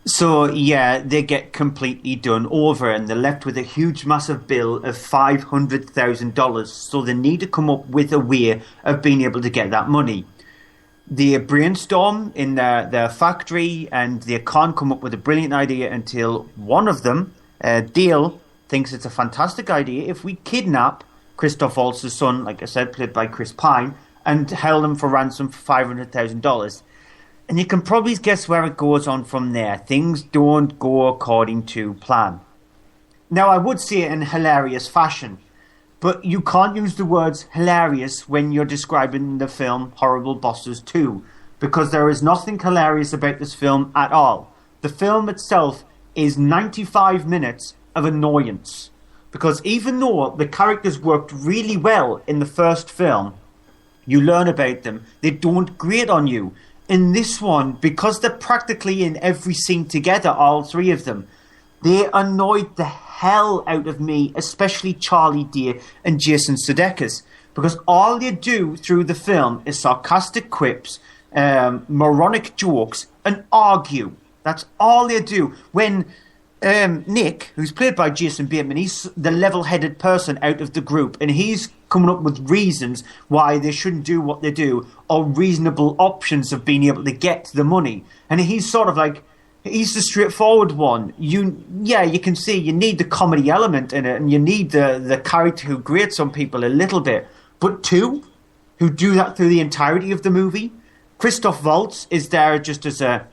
[SPEAKER 11] So, yeah, they get completely done over and they're left with a huge, massive bill of $500,000. So they need to come up with a way of being able to get that money. They brainstorm in their factory and they can't come up with a brilliant idea until one of them, Dale, thinks it's a fantastic idea if we kidnap Christoph Waltz's son, like I said, played by Chris Pine, and held him for ransom for $500,000. And you can probably guess where it goes on from there. Things don't go according to plan. Now, I would say it in hilarious fashion, but you can't use the words hilarious when you're describing the film Horrible Bosses 2, because there is nothing hilarious about this film at all. The film itself is 95 minutes of annoyance, because even though the characters worked really well in the first film, you learn about them, they don't grate on you. In this one, because they're practically in every scene together, all three of them, they annoyed the hell out of me, especially Charlie Day and Jason Sudeikis, because all they do through the film is sarcastic quips, moronic jokes, and argue. That's all they do. When Nick, who's played by Jason Bateman, he's the level-headed person out of the group, and he's coming up with reasons why they shouldn't do what they do, or reasonable options of being able to get the money. And he's sort of like, he's the straightforward one. You can see you need the comedy element in it, and you need the character who grates on people a little bit. But two who do that through the entirety of the movie. Christoph Waltz is there just as a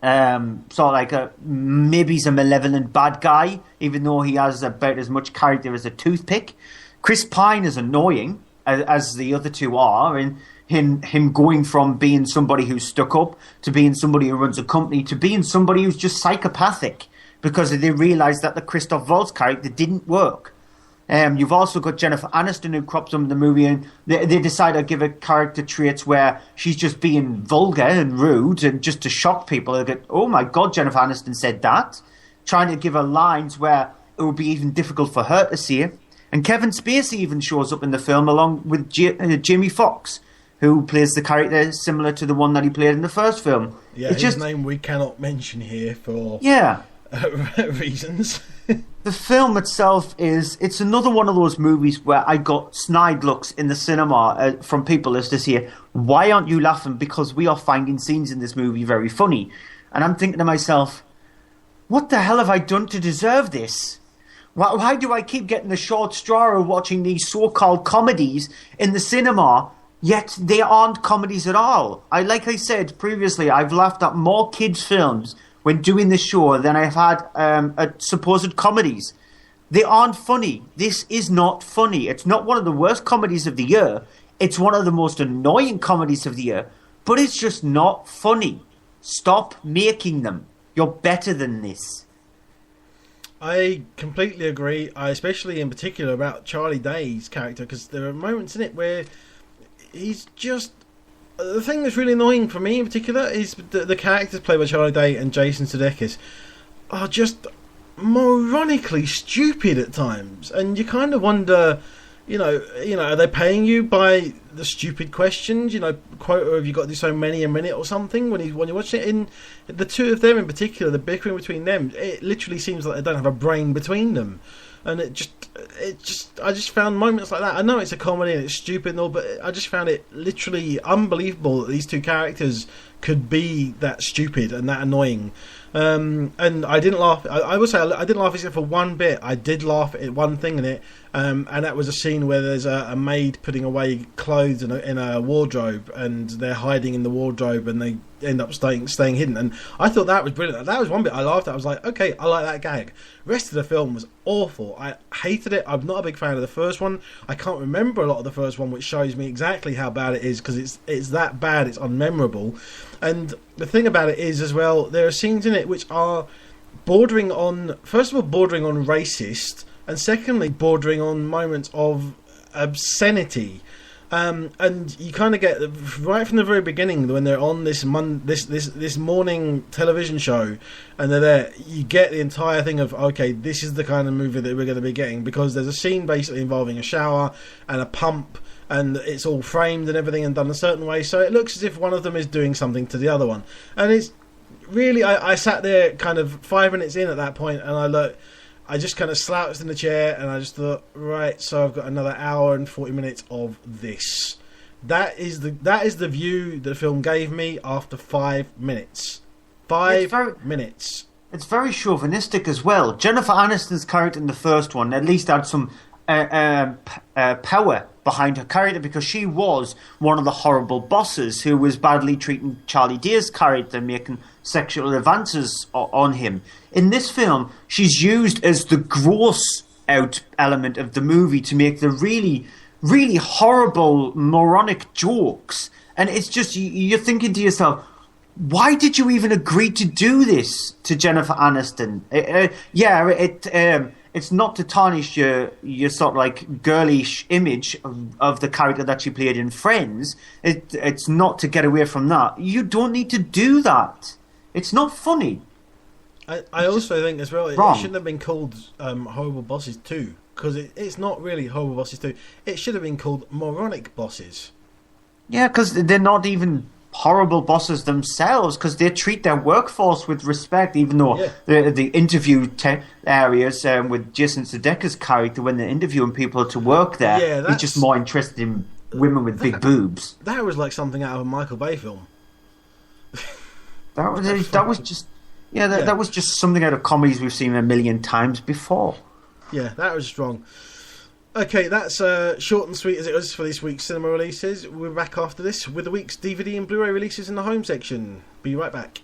[SPEAKER 11] sort of like maybe he's a malevolent bad guy, even though he has about as much character as a toothpick. Chris Pine is annoying, as the other two are, and him going from being somebody who's stuck up to being somebody who runs a company to being somebody who's just psychopathic because they realised that the Christoph Waltz character didn't work. You've also got Jennifer Aniston who crops up in the movie, and they decide to give her character traits where she's just being vulgar and rude and just to shock people. They go, oh my God, Jennifer Aniston said that. Trying to give her lines where it would be even difficult for her to say. And Kevin Spacey even shows up in the film along with Jamie Foxx, who plays the character similar to the one that he played in the first film.
[SPEAKER 10] Yeah, his name we cannot mention here for reasons.
[SPEAKER 11] The film itself it's another one of those movies where I got snide looks in the cinema from people as to say, why aren't you laughing? Because we are finding scenes in this movie very funny. And I'm thinking to myself, what the hell have I done to deserve this? Why do I keep getting the short straw of watching these so-called comedies in the cinema, yet they aren't comedies at all? Like I said previously, I've laughed at more kids' films when doing this show than I've had at supposed comedies. They aren't funny. This is not funny. It's not one of the worst comedies of the year. It's one of the most annoying comedies of the year. But it's just not funny. Stop making them. You're better than this.
[SPEAKER 10] I completely agree, especially in particular about Charlie Day's character, because there are moments in it where he's just... The thing that's really annoying for me in particular is the characters played by Charlie Day and Jason Sudeikis are just moronically stupid at times, and you kind of wonder, are they paying you by the stupid questions? Quota, have you got to do so many a minute or something? When you're watching it, in the two of them in particular, the bickering between them, it literally seems like they don't have a brain between them, and it just I just found moments like that. I know it's a comedy and it's stupid and all, but I just found it literally unbelievable that these two characters could be that stupid and that annoying. And I didn't laugh. I would say I didn't laugh except for one bit. I did laugh at one thing in it, and that was a scene where there's a maid putting away clothes in a wardrobe, and they're hiding in the wardrobe, and they end up staying hidden. And I thought that was brilliant. That was one bit I laughed at. I was like, okay, I like that gag. The rest of the film was awful. I hated it. I'm not a big fan of the first one. I can't remember a lot of the first one, which shows me exactly how bad it is, because it's that bad. It's unmemorable. And the thing about it is, as well, there are scenes in it which are bordering on, first of all, bordering on racist, and secondly, bordering on moments of obscenity. And you kind of get, right from the very beginning, when they're on this morning television show, and they're there, you get the entire thing of, okay, this is the kind of movie that we're going to be getting, because there's a scene basically involving a shower and a pump, and it's all framed and everything and done a certain way, so it looks as if one of them is doing something to the other one. And it's really, I sat there kind of 5 minutes in at that point, and I just kind of slouched in the chair, and I just thought, right, so I've got another hour and 40 minutes of this. That is the view the film gave me after 5 minutes. 5 minutes.
[SPEAKER 11] It's very chauvinistic as well. Jennifer Aniston's character in the first one at least had some power behind her character, because she was one of the horrible bosses who was badly treating Charlie Day's character, making sexual advances on him. In this film, she's used as the gross out element of the movie to make the really, really horrible, moronic jokes. And it's just, you're thinking to yourself, why did you even agree to do this to Jennifer Aniston? It's not to tarnish your sort of like girlish image of the character that she played in Friends. It's not to get away from that. You don't need to do that. It's not funny.
[SPEAKER 10] I also think as well, it shouldn't have been called Horrible Bosses 2, because it's not really Horrible Bosses 2. It should have been called Moronic Bosses.
[SPEAKER 11] Yeah, because they're not even horrible bosses themselves, because they treat their workforce with respect, even though the interview areas with Jason Sudeikis' character, when they're interviewing people to work there, he's just more interested in women with big boobs.
[SPEAKER 10] That was like something out of a Michael Bay film.
[SPEAKER 11] That was just something out of comedies we've seen a million times before.
[SPEAKER 10] Yeah, that was strong. Okay, that's short and sweet as it was for this week's cinema releases. We're back after this with the week's DVD and Blu-ray releases in the home section. Be right back.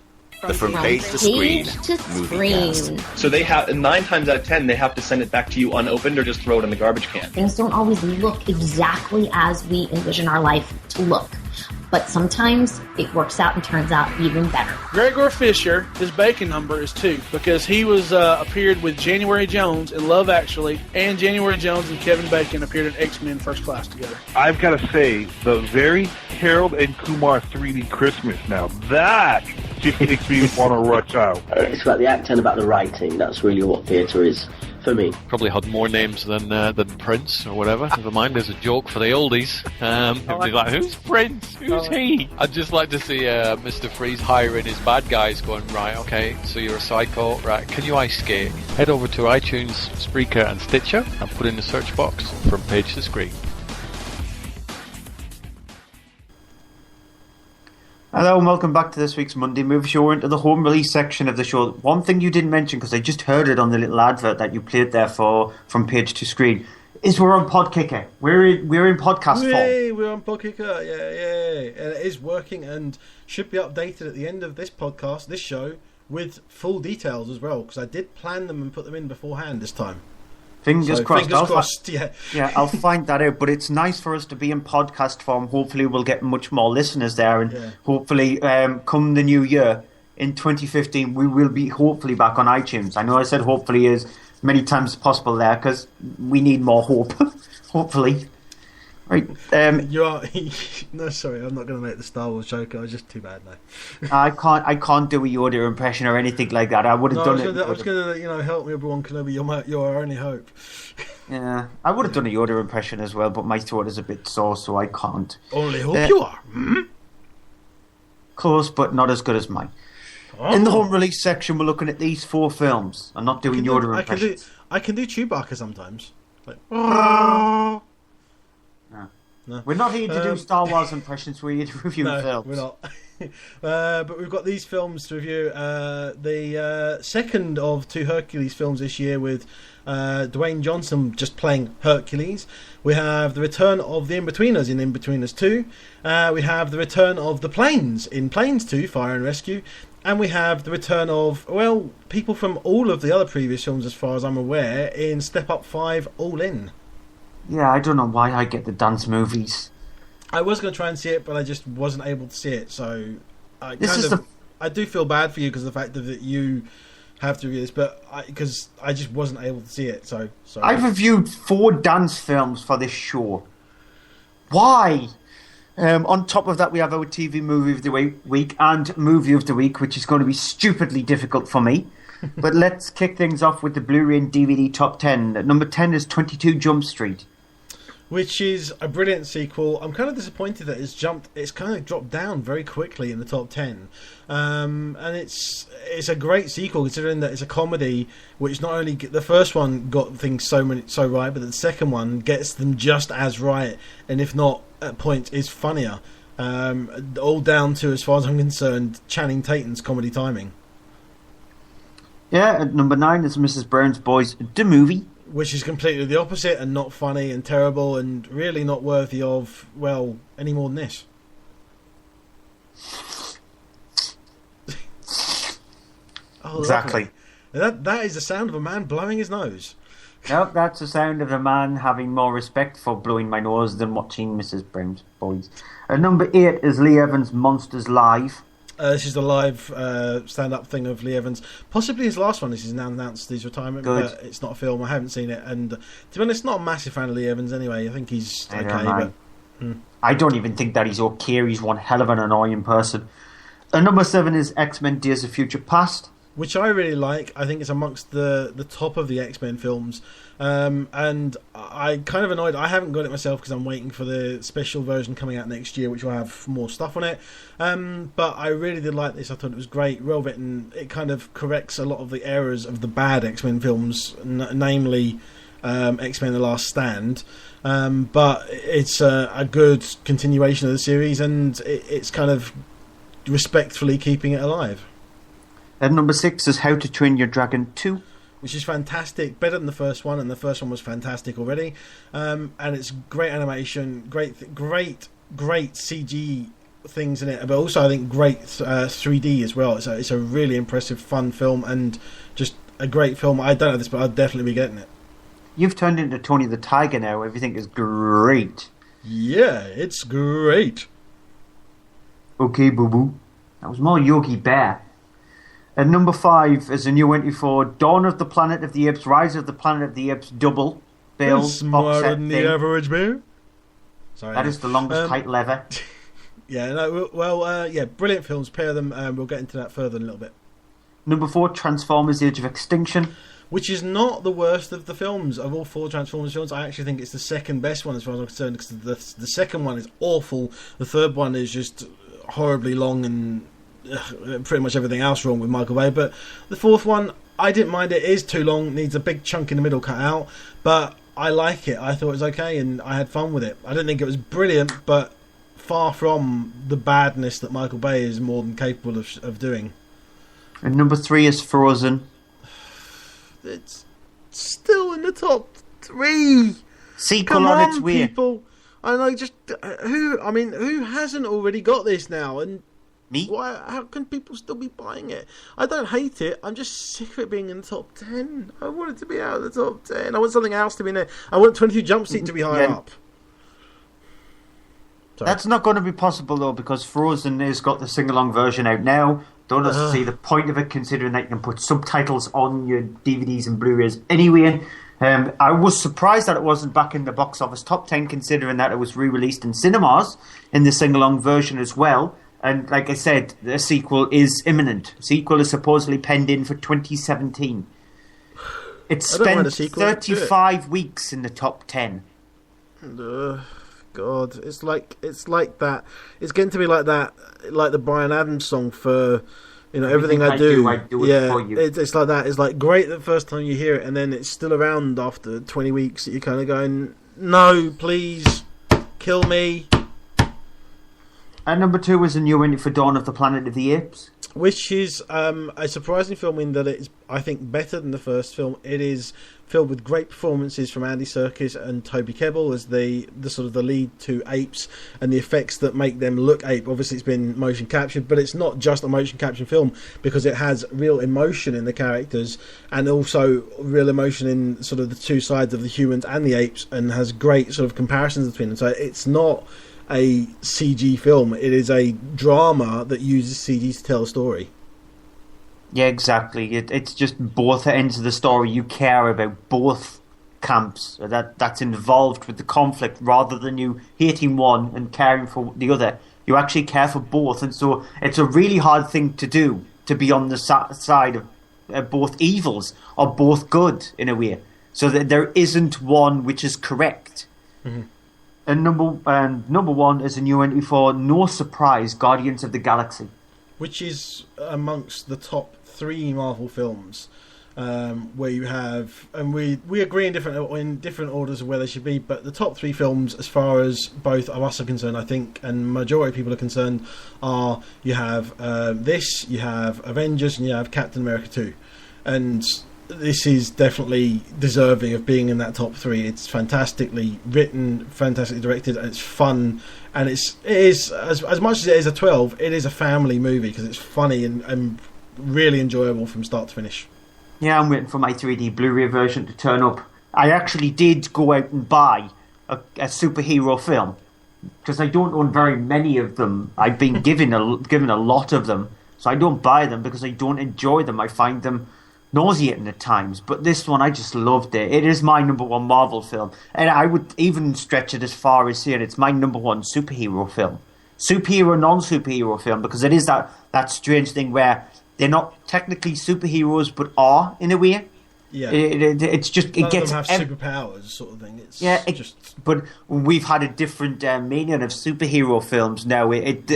[SPEAKER 16] From page to screen, Moviecast. So they have 9 times out of 10 they have to send it back to you unopened or just throw it in the garbage can.
[SPEAKER 17] Things don't always look exactly as we envision our life to look, but sometimes it works out and turns out even better.
[SPEAKER 18] Gregor Fisher, his bacon number is 2 because he was appeared with January Jones in Love Actually, and January Jones and Kevin Bacon appeared in X-Men First Class together.
[SPEAKER 19] I've got to say, the very Harold and Kumar 3D Christmas, now that just makes me want to rush out.
[SPEAKER 20] It's about the acting, about the writing. That's really what theatre is for me.
[SPEAKER 21] Probably had more names than Prince or whatever. Never mind, there's a joke for the oldies. Be like, who's Prince? Who's he? I'd just like to see Mr. Freeze hiring his bad guys, going, right, okay, so you're a psycho, right, can you ice skate? Head over to iTunes, Spreaker and Stitcher and put in the search box From Page to Screen.
[SPEAKER 11] Hello and welcome back to this week's Monday Movie Show. We're into the home release section of the show. One thing you didn't mention, because I just heard it on the little advert that you played there for From Page to Screen, is we're on Podkicker. We're in podcast form.
[SPEAKER 10] Yay, we're on Podkicker. Yeah. And it is working and should be updated at the end of this podcast, this show, with full details as well, because I did plan them and put them in beforehand this time.
[SPEAKER 11] Fingers crossed.
[SPEAKER 10] Yeah,
[SPEAKER 11] I'll find that out. But it's nice for us to be in podcast form. Hopefully, we'll get much more listeners there, and hopefully, come the new year in 2015, we will be hopefully back on iTunes. I know I said hopefully as many times as possible there because we need more hope. Hopefully, right?
[SPEAKER 10] You are no, sorry, I'm not going to make the Star Wars joke. I was just too bad now.
[SPEAKER 11] I can't do a Yoda impression or anything like that. I would have done it.
[SPEAKER 10] I was going to help me, Obi-Wan Kenobi. You're our only hope.
[SPEAKER 11] Yeah, I would have done a Yoda impression as well, but my throat is a bit sore, so I can't.
[SPEAKER 10] Only hope you are.
[SPEAKER 11] Close, but not as good as mine. Oh. In the home release section, we're looking at these 4 films. I'm not doing Yoda impressions.
[SPEAKER 10] I can do Chewbacca sometimes. Like,
[SPEAKER 11] No.
[SPEAKER 10] No.
[SPEAKER 11] We're not here to do Star Wars impressions. We're here to review films.
[SPEAKER 10] We're not. But we've got these films to review. The second of 2 Hercules films this year, with Dwayne Johnson just playing Hercules. We have the return of the Inbetweeners in Inbetweeners 2. We have the return of the Planes in Planes 2, Fire and Rescue. And we have the return of, well, people from all of the other previous films, as far as I'm aware, in Step Up 5 All In.
[SPEAKER 11] Yeah, I don't know why I get the dance movies.
[SPEAKER 10] I was going to try and see it, but I just wasn't able to see it. So I do feel bad for you because of the fact that you have to review this, but because I just wasn't able to see it. So sorry.
[SPEAKER 11] I've reviewed 4 dance films for this show. Why? On top of that, we have our TV movie of the week and movie of the week, which is going to be stupidly difficult for me. But let's kick things off with the Blu-ray and DVD top 10. At number 10 is 22 Jump Street,
[SPEAKER 10] which is a brilliant sequel. I'm kind of disappointed that it's kind of dropped down very quickly in the top 10. And it's a great sequel, considering that it's a comedy, which not only the first one got things so right, but the second one gets them just as right, and if not at points is funnier. All down to, as far as I'm concerned, Channing Tatum's comedy timing.
[SPEAKER 11] Yeah, at number 9 is Mrs. Brown's Boys, the movie,
[SPEAKER 10] which is completely the opposite and not funny and terrible and really not worthy of, well, any more than this.
[SPEAKER 11] Exactly.
[SPEAKER 10] That is the sound of a man blowing his nose.
[SPEAKER 11] Nope, that's the sound of a man having more respect for blowing my nose than watching Mrs. Brown's Boys. At number 8 is Lee Evans' Monsters Live.
[SPEAKER 10] This is the live stand-up thing of Lee Evans. Possibly his last one. This is now announced his retirement, but it's not a film. I haven't seen it, and to be honest, not a massive fan of Lee Evans anyway. I think he's okay, but
[SPEAKER 11] I don't even think that he's okay. He's one hell of an annoying person. Number 7 is X-Men: Days of Future Past,
[SPEAKER 10] which I really like. I think it's amongst the top of the X-Men films. And I kind of annoyed. I haven't got it myself because I'm waiting for the special version coming out next year, which will have more stuff on it. But I really did like this. I thought it was great, well written. It kind of corrects a lot of the errors of the bad X-Men films, namely X-Men: The Last Stand. But it's a good continuation of the series, and it's kind of respectfully keeping it alive.
[SPEAKER 11] At number 6 is How to Train Your Dragon 2.
[SPEAKER 10] Which is fantastic, better than the first one, and the first one was fantastic already. And it's great animation, great CG things in it, but also I think great 3D as well. It's a really impressive, fun film, and just a great film. I don't know this, but I'll definitely be getting it.
[SPEAKER 11] You've turned into Tony the Tiger now. Everything is great.
[SPEAKER 10] Yeah, it's great.
[SPEAKER 11] Okay, boo-boo. That was more Yogi Bear. At number 5 is a new entry for Dawn of the Planet of the Apes, Rise of the Planet of the Apes double bill box
[SPEAKER 10] smarter
[SPEAKER 11] set
[SPEAKER 10] than
[SPEAKER 11] thing.
[SPEAKER 10] the average bear. Sorry,
[SPEAKER 11] that is the longest title ever.
[SPEAKER 10] Yeah, no, well, brilliant films. Pair of them. We'll get into that further in a little bit.
[SPEAKER 11] Number 4, Transformers: Age of Extinction,
[SPEAKER 10] which is not the worst of the films. Of all 4 Transformers films, I actually think it's the second best one as far as I'm concerned, because the second one is awful. The third one is just horribly long and pretty much everything else wrong with Michael Bay. But the fourth one, I didn't mind it. It is too long, needs a big chunk in the middle cut out, but I like it. I thought it was okay, and I had fun with it. I didn't think it was brilliant, but far from the badness that Michael Bay is more than capable of doing.
[SPEAKER 11] And number 3 is Frozen.
[SPEAKER 10] It's still in the top 3.
[SPEAKER 11] Sequel
[SPEAKER 10] Come
[SPEAKER 11] on its way.
[SPEAKER 10] People. And I just who hasn't already got this now? And
[SPEAKER 11] me?
[SPEAKER 10] Why? How can people still be buying it? I don't hate it. I'm just sick of it being in the top 10. I want it to be out of the top 10. I want something else to be in there. I want 22 Jump Street to be higher up. Sorry.
[SPEAKER 11] That's not going to be possible though, because Frozen has got the sing-along version out now. Don't see the point of it, considering that you can put subtitles on your DVDs and Blu-rays anyway. I was surprised that it wasn't back in the box office top 10, considering that it was re-released in cinemas in the sing-along version as well. And like I said, the sequel is imminent. The sequel is supposedly penned in for 2017. It spent 35 weeks in the top 10.
[SPEAKER 10] God, it's like that. It's going to be like that, like the Bryan Adams song for You know, everything I do
[SPEAKER 11] it for you.
[SPEAKER 10] It's like that. It's like great the first time you hear it, and then it's still around after 20 weeks that you're kind of going, no, please, kill me.
[SPEAKER 11] And number 2 was A New Entry for Dawn of the Planet of the Apes.
[SPEAKER 10] Which is a surprising film in that it's, I think, better than the first film. It is filled with great performances from Andy Serkis and Toby Kebbell as the sort of the lead two apes, and the effects that make them look ape. Obviously, it's been motion captured, but it's not just a motion captured film because it has real emotion in the characters and also real emotion in sort of the two sides of the humans and the apes, and has great sort of comparisons between them. So it's not a CG film, it is a drama that uses CG to tell a story.
[SPEAKER 11] Yeah, exactly. It's just both ends of the story. You care about both camps that's involved with the conflict, rather than you hating one and caring for the other. You actually care for both, and so it's a really hard thing to do, to be on the side of both evils or both good in a way, so that there isn't one which is correct.
[SPEAKER 10] Mm-hmm.
[SPEAKER 11] And number 1 is a new entry for No Surprise, Guardians of the Galaxy,
[SPEAKER 10] which is amongst the top 3 Marvel films, where you have, and we agree in different orders of where they should be, but the top 3 films, as far as both of us are concerned, I think, and majority of people are concerned, are you have this, you have Avengers, and you have Captain America 2, and this is definitely deserving of being in that top 3. It's fantastically written, fantastically directed, and it's fun. And it is as much as it is a 12, it is a family movie because it's funny and really enjoyable from start to finish.
[SPEAKER 11] Yeah, I'm waiting for my 3D Blu-ray version to turn up. I actually did go out and buy a superhero film because I don't own very many of them. I've been given a lot of them, so I don't buy them because I don't enjoy them. I find them nauseating at times, but this one I just loved it. It is my number 1 Marvel film, and I would even stretch it as far as saying it's my number 1 superhero film, superhero non-superhero film, because it is that strange thing where they're not technically superheroes but are in a way.
[SPEAKER 10] Yeah,
[SPEAKER 11] it's just
[SPEAKER 10] none of them have superpowers, sort of thing.
[SPEAKER 11] But we've had a different meaning of superhero films now. It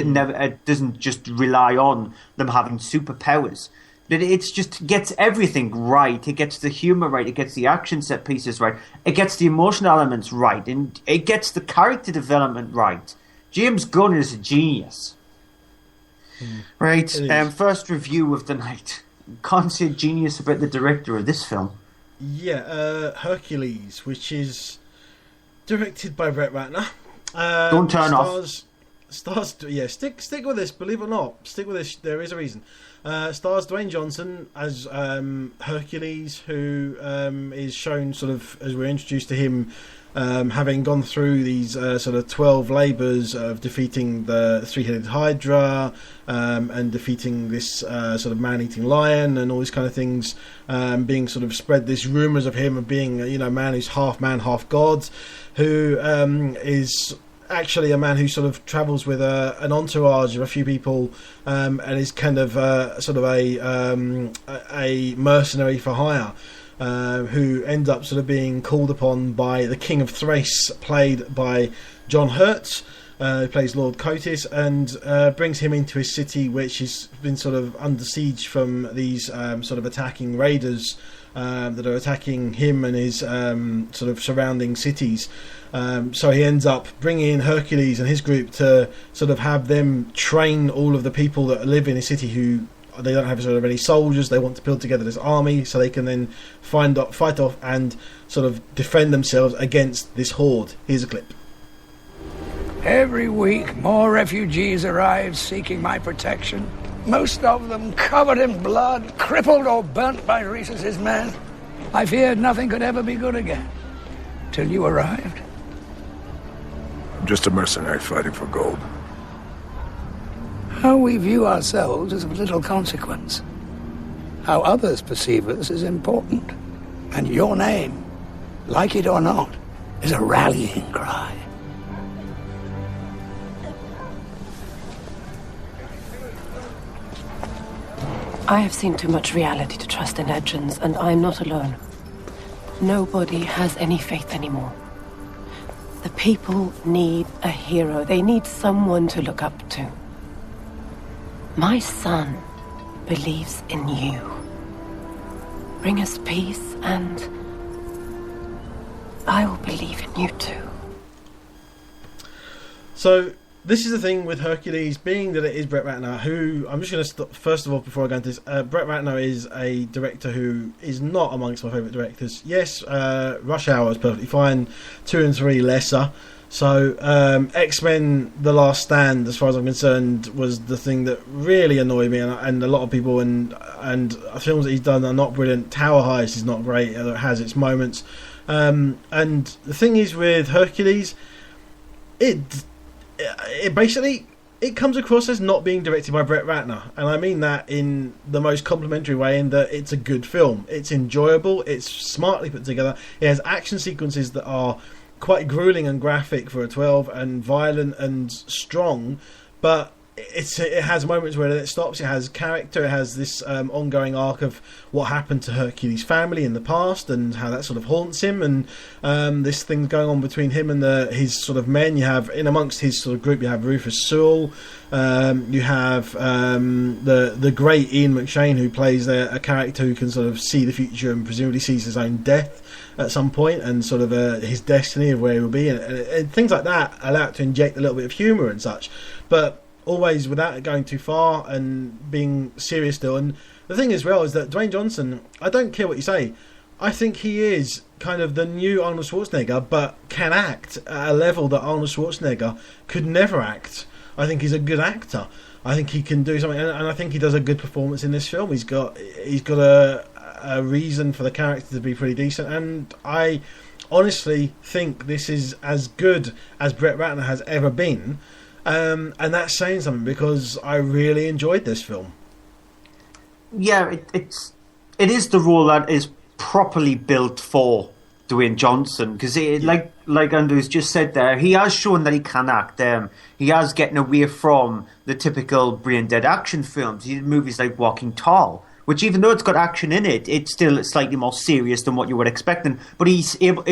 [SPEAKER 11] doesn't just rely on them having superpowers. It's just gets everything right. It gets the humour right. It gets the action set pieces right. It gets the emotional elements right. And it gets the character development right. James Gunn is a genius. Right. First review of the night. Can't say genius about the director of this film.
[SPEAKER 10] Yeah, Hercules, which is directed by Brett Ratner.
[SPEAKER 11] Don't turn off.
[SPEAKER 10] Stars, yeah, stick with this, believe it or not. Stick with this, there is a reason. Stars Dwayne Johnson as Hercules, who is shown sort of, as we're introduced to him, having gone through these sort of 12 labours of defeating the three-headed Hydra and defeating this sort of man-eating lion and all these kind of things, being sort of spread these rumours of him of being a man who's half man, half god, who is actually a man who sort of travels with an entourage of a few people and is kind of sort of a mercenary for hire, who ends up sort of being called upon by the King of Thrace, played by John Hurt, who plays Lord Cotis, and brings him into his city, which has been sort of under siege from these sort of attacking raiders that are attacking him and his sort of surrounding cities. So he ends up bringing in Hercules and his group to sort of have them train all of the people that live in his city who they don't have sort of any soldiers. They want to build together this army so they can then fight off and sort of defend themselves against this horde. Here's a clip.
[SPEAKER 2] Every week, more refugees arrive seeking my protection. Most of them covered in blood, crippled or burnt by Rhesus's men. I feared nothing could ever be good again. Till you arrived.
[SPEAKER 22] I'm just a mercenary fighting for gold.
[SPEAKER 2] How we view ourselves is of little consequence. How others perceive us is important. And your name, like it or not, is a rallying cry.
[SPEAKER 23] I have seen too much reality to trust in legends, and I'm not alone. Nobody has any faith anymore. The people need a hero. They need someone to look up to. My son believes in you. Bring us peace, and I will believe in you too.
[SPEAKER 10] So this is the thing with Hercules, being that it is Brett Ratner, who I'm just going to stop first of all before I go into this. Brett Ratner is a director who is not amongst my favourite directors. Yes, Rush Hour is perfectly fine. 2 and 3 lesser. So X-Men: The Last Stand, as far as I'm concerned, was the thing that really annoyed me, and a lot of people, and films that he's done are not brilliant. Tower Heist is not great. It has its moments. And the thing is with Hercules, it basically comes across as not being directed by Brett Ratner, and I mean that in the most complimentary way, in that it's a good film. It's enjoyable, it's smartly put together, it has action sequences that are quite grueling and graphic for a 12, and violent and strong, but it has moments where it stops. It has character. It has this ongoing arc of what happened to Hercules' family in the past and how that sort of haunts him, and this thing going on between him and his sort of men. You have, in amongst his sort of group, you have Rufus Sewell. You have the great Ian McShane, who plays a character who can sort of see the future and presumably sees his own death at some point, and sort of his destiny of where he will be, and things like that allow it to inject a little bit of humour and such, but always without it going too far and being serious still. And the thing as well is that Dwayne Johnson, I don't care what you say, I think he is kind of the new Arnold Schwarzenegger, but can act at a level that Arnold Schwarzenegger could never act. I think he's a good actor. I think he can do something, and I think he does a good performance in this film. He's got a reason for the character to be pretty decent, and I honestly think this is as good as Brett Ratner has ever been. And that's saying something, because I really enjoyed this film.
[SPEAKER 11] Yeah, it is the role that is properly built for Dwayne Johnson, because like Andrew's just said there, he has shown that he can act. He has getting away from the typical brain dead action films. He did movies like Walking Tall, which, even though it's got action in it, it's still slightly more serious than what you were expecting. But he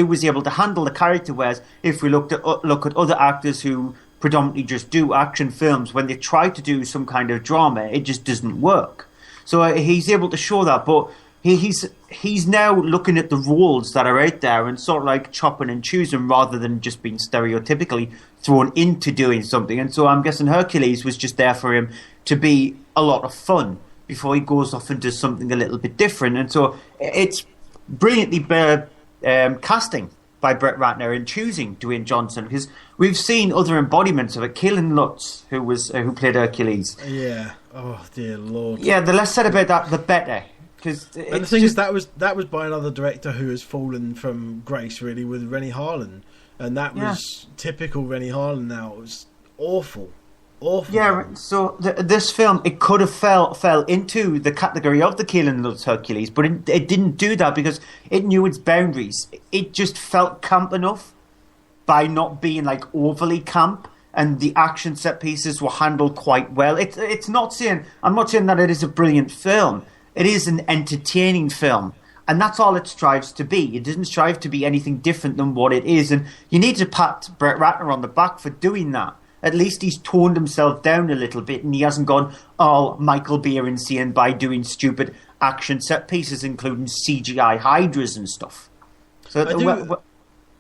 [SPEAKER 11] was able to handle the character. Whereas if we look at other actors who predominantly just do action films, when they try to do some kind of drama, it just doesn't work. So he's able to show that, but he's now looking at the roles that are out there and sort of like chopping and choosing rather than just being stereotypically thrown into doing something. And so I'm guessing Hercules was just there for him to be a lot of fun before he goes off and does something a little bit different. And so it's brilliantly casting by Brett Ratner in choosing Dwayne Johnson, because we've seen other embodiments of it. Kaylin Lutz, who played Hercules.
[SPEAKER 10] Yeah. Oh dear Lord.
[SPEAKER 11] Yeah. The less said about that, the better. And
[SPEAKER 10] the thing is, that was by another director who has fallen from grace, really, with Rennie Harlan, and that was typical Rennie Harlan. Now it was awful.
[SPEAKER 11] Yeah, so this film, it could have fell into the category of the Kaylin Lutz Hercules, but it didn't do that because it knew its boundaries. It just felt camp enough by not being like overly camp, and the action set pieces were handled quite well. I'm not saying that it is a brilliant film. It is an entertaining film, and that's all it strives to be. It doesn't strive to be anything different than what it is, and you need to pat Brett Ratner on the back for doing that. At least he's toned himself down a little bit, and he hasn't gone all Michael Bay insane by doing stupid action set pieces, including CGI hydras and stuff. So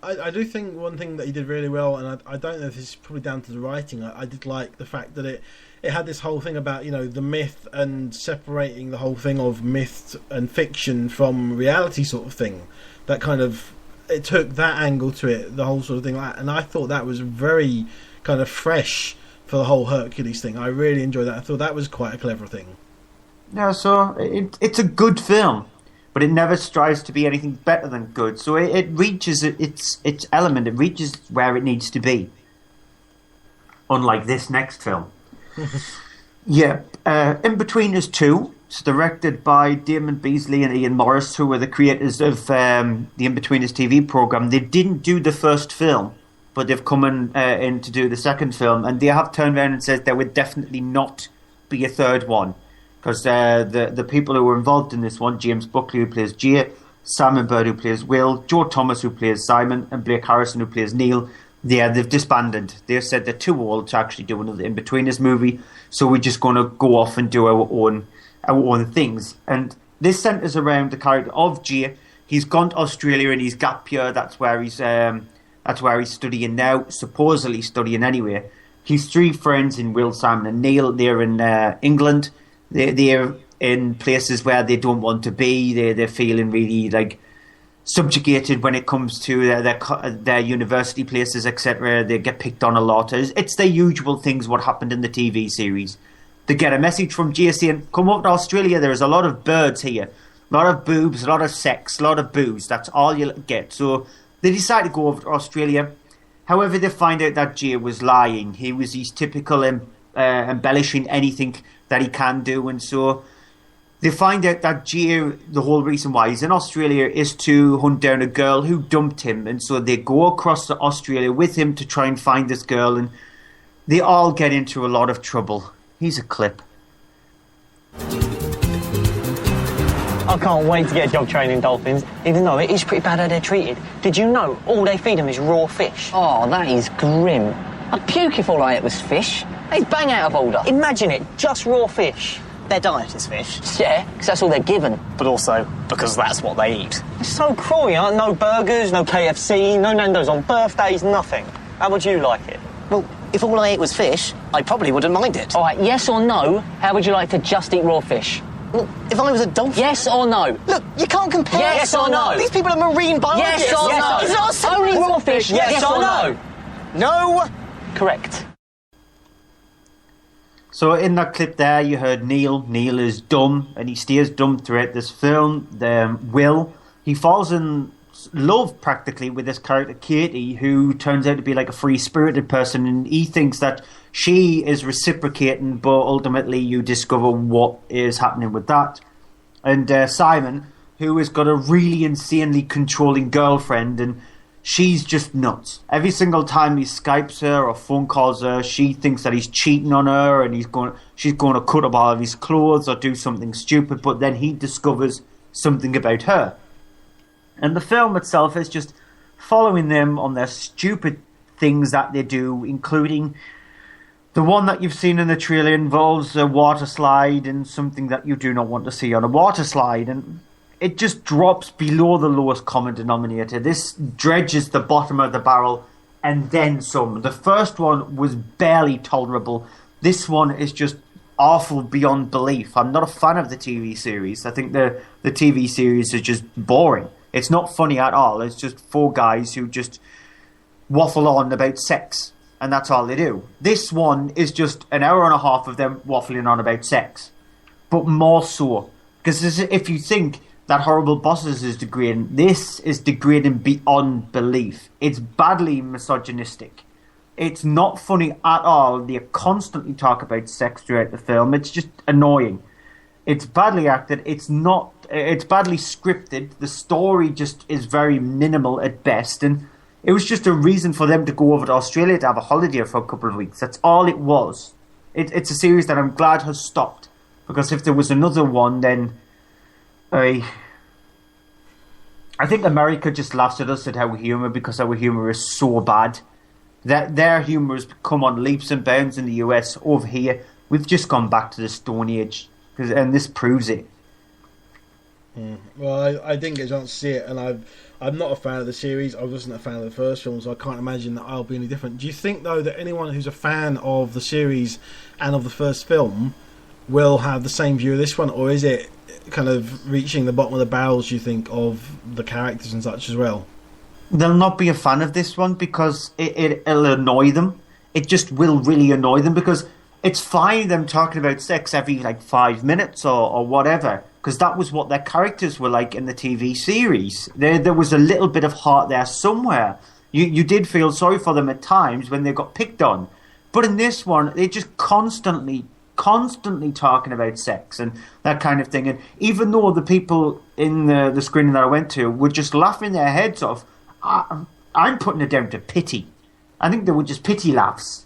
[SPEAKER 10] I do think one thing that he did really well, and I don't know if this is probably down to the writing, I did like the fact that it had this whole thing about, the myth and separating the whole thing of myth and fiction from reality sort of thing. That kind of, it took that angle to it, the whole sort of thing like that, and I thought that was very kind of fresh for the whole Hercules thing. I really enjoyed that. I thought that was quite a clever thing.
[SPEAKER 11] Yeah, so it's a good film, but it never strives to be anything better than good. So it reaches its element. It reaches where it needs to be. Unlike this next film. Yeah, Inbetweeners 2. It's directed by Damon Beasley and Ian Morris, who were the creators of the Inbetweeners TV program. They didn't do the first film, but they've come in to do the second film, and they have turned around and said there would definitely not be a third one, because the people who were involved in this one, James Buckley, who plays Jay, Simon Bird, who plays Will, Joe Thomas, who plays Simon, and Blake Harrison, who plays Neil, they've disbanded. They've said they're too old to actually do another Inbetweeners movie, so we're just going to go off and do our own one of the things. And this centres around the character of Jay. He's gone to Australia in his gap year. That's where he's studying now, supposedly studying anyway. His three friends in Will, Simon and Neil, they're in England. They're in places where they don't want to be. They're feeling really like subjugated when it comes to their university places, etc. They get picked on a lot. It's the usual things what happened in the TV series. They get a message from Jay saying, come up to Australia, there's a lot of birds here. A lot of boobs, a lot of sex, a lot of booze. That's all you'll get. So they decide to go over to Australia. However, they find out that Jay was lying. He was his typical embellishing anything that he can do. And so they find out that Jay, the whole reason why he's in Australia is to hunt down a girl who dumped him. And so they go across to Australia with him to try and find this girl. And they all get into a lot of trouble. Here's a clip.
[SPEAKER 3] I can't wait to get a job training dolphins, even though it is pretty bad how they're treated. Did you know all they feed them is raw fish? Oh, that is grim. I'd puke if all I ate was fish. It's bang out of order. Imagine it, just raw fish. Their diet is fish? Yeah, because that's all they're given. But also because that's what they eat. It's so cruel, you know? No burgers, no KFC, no Nando's on birthdays, nothing. How would you like it? Well, if all I ate was fish, I probably wouldn't mind it. All right, yes or no, how would you like to just eat raw fish? Well, if I was a dolphin... Yes or no? Look, you can't compare... Yes or no? These people are marine biologists. Yes or no? It's not so only raw fish. Yes or no? No. Correct.
[SPEAKER 11] So in that clip there, you heard Neil. Neil is dumb, and he stays dumb throughout this film. Will, he falls in love practically with this character Katie, who turns out to be like a free-spirited person, and he thinks that she is reciprocating, but ultimately you discover what is happening with that. And Simon, who has got a really insanely controlling girlfriend, and she's just nuts. Every single time he Skypes her or phone calls her, she thinks that he's cheating on her, and she's going to cut up all of his clothes or do something stupid, but then he discovers something about her. And the film itself is just following them on their stupid things that they do, including the one that you've seen in the trailer involves a water slide and something that you do not want to see on a water slide. And it just drops below the lowest common denominator. This dredges the bottom of the barrel and then some. The first one was barely tolerable. This one is just awful beyond belief. I'm not a fan of the TV series. I think the TV series is just boring. It's not funny at all. It's just four guys who just waffle on about sex, and that's all they do. This one is just an hour and a half of them waffling on about sex, but more so. Because if you think that Horrible Bosses is degrading, this is degrading beyond belief. It's badly misogynistic. It's not funny at all. They constantly talk about sex throughout the film. It's just annoying. It's badly acted. It's badly scripted. The story just is very minimal at best, and it was just a reason for them to go over to Australia to have a holiday for a couple of weeks. That's all it was. It's a series that I'm glad has stopped, because if there was another one, then I think America just laughs at us at our humour, because our humour is so bad. Their humour has come on leaps and bounds in the US. Over here, we've just gone back to the Stone Age, and this proves it.
[SPEAKER 10] Well, I didn't get a chance to see it, and I'm not a fan of the series. I wasn't a fan of the first film, so I can't imagine that I'll be any different. Do you think, though, that anyone who's a fan of the series and of the first film will have the same view of this one, or is it kind of reaching the bottom of the barrels, do you think, of the characters and such as well?
[SPEAKER 11] They'll not be a fan of this one because it'll annoy them. It just will really annoy them, because it's fine them talking about sex every 5 minutes or whatever, because that was what their characters were like in the TV series. There was a little bit of heart there somewhere. You did feel sorry for them at times when they got picked on. But in this one, they're just constantly talking about sex and that kind of thing. And even though the people in the screening that I went to were just laughing their heads off, I'm putting it down to pity. I think they were just pity laughs.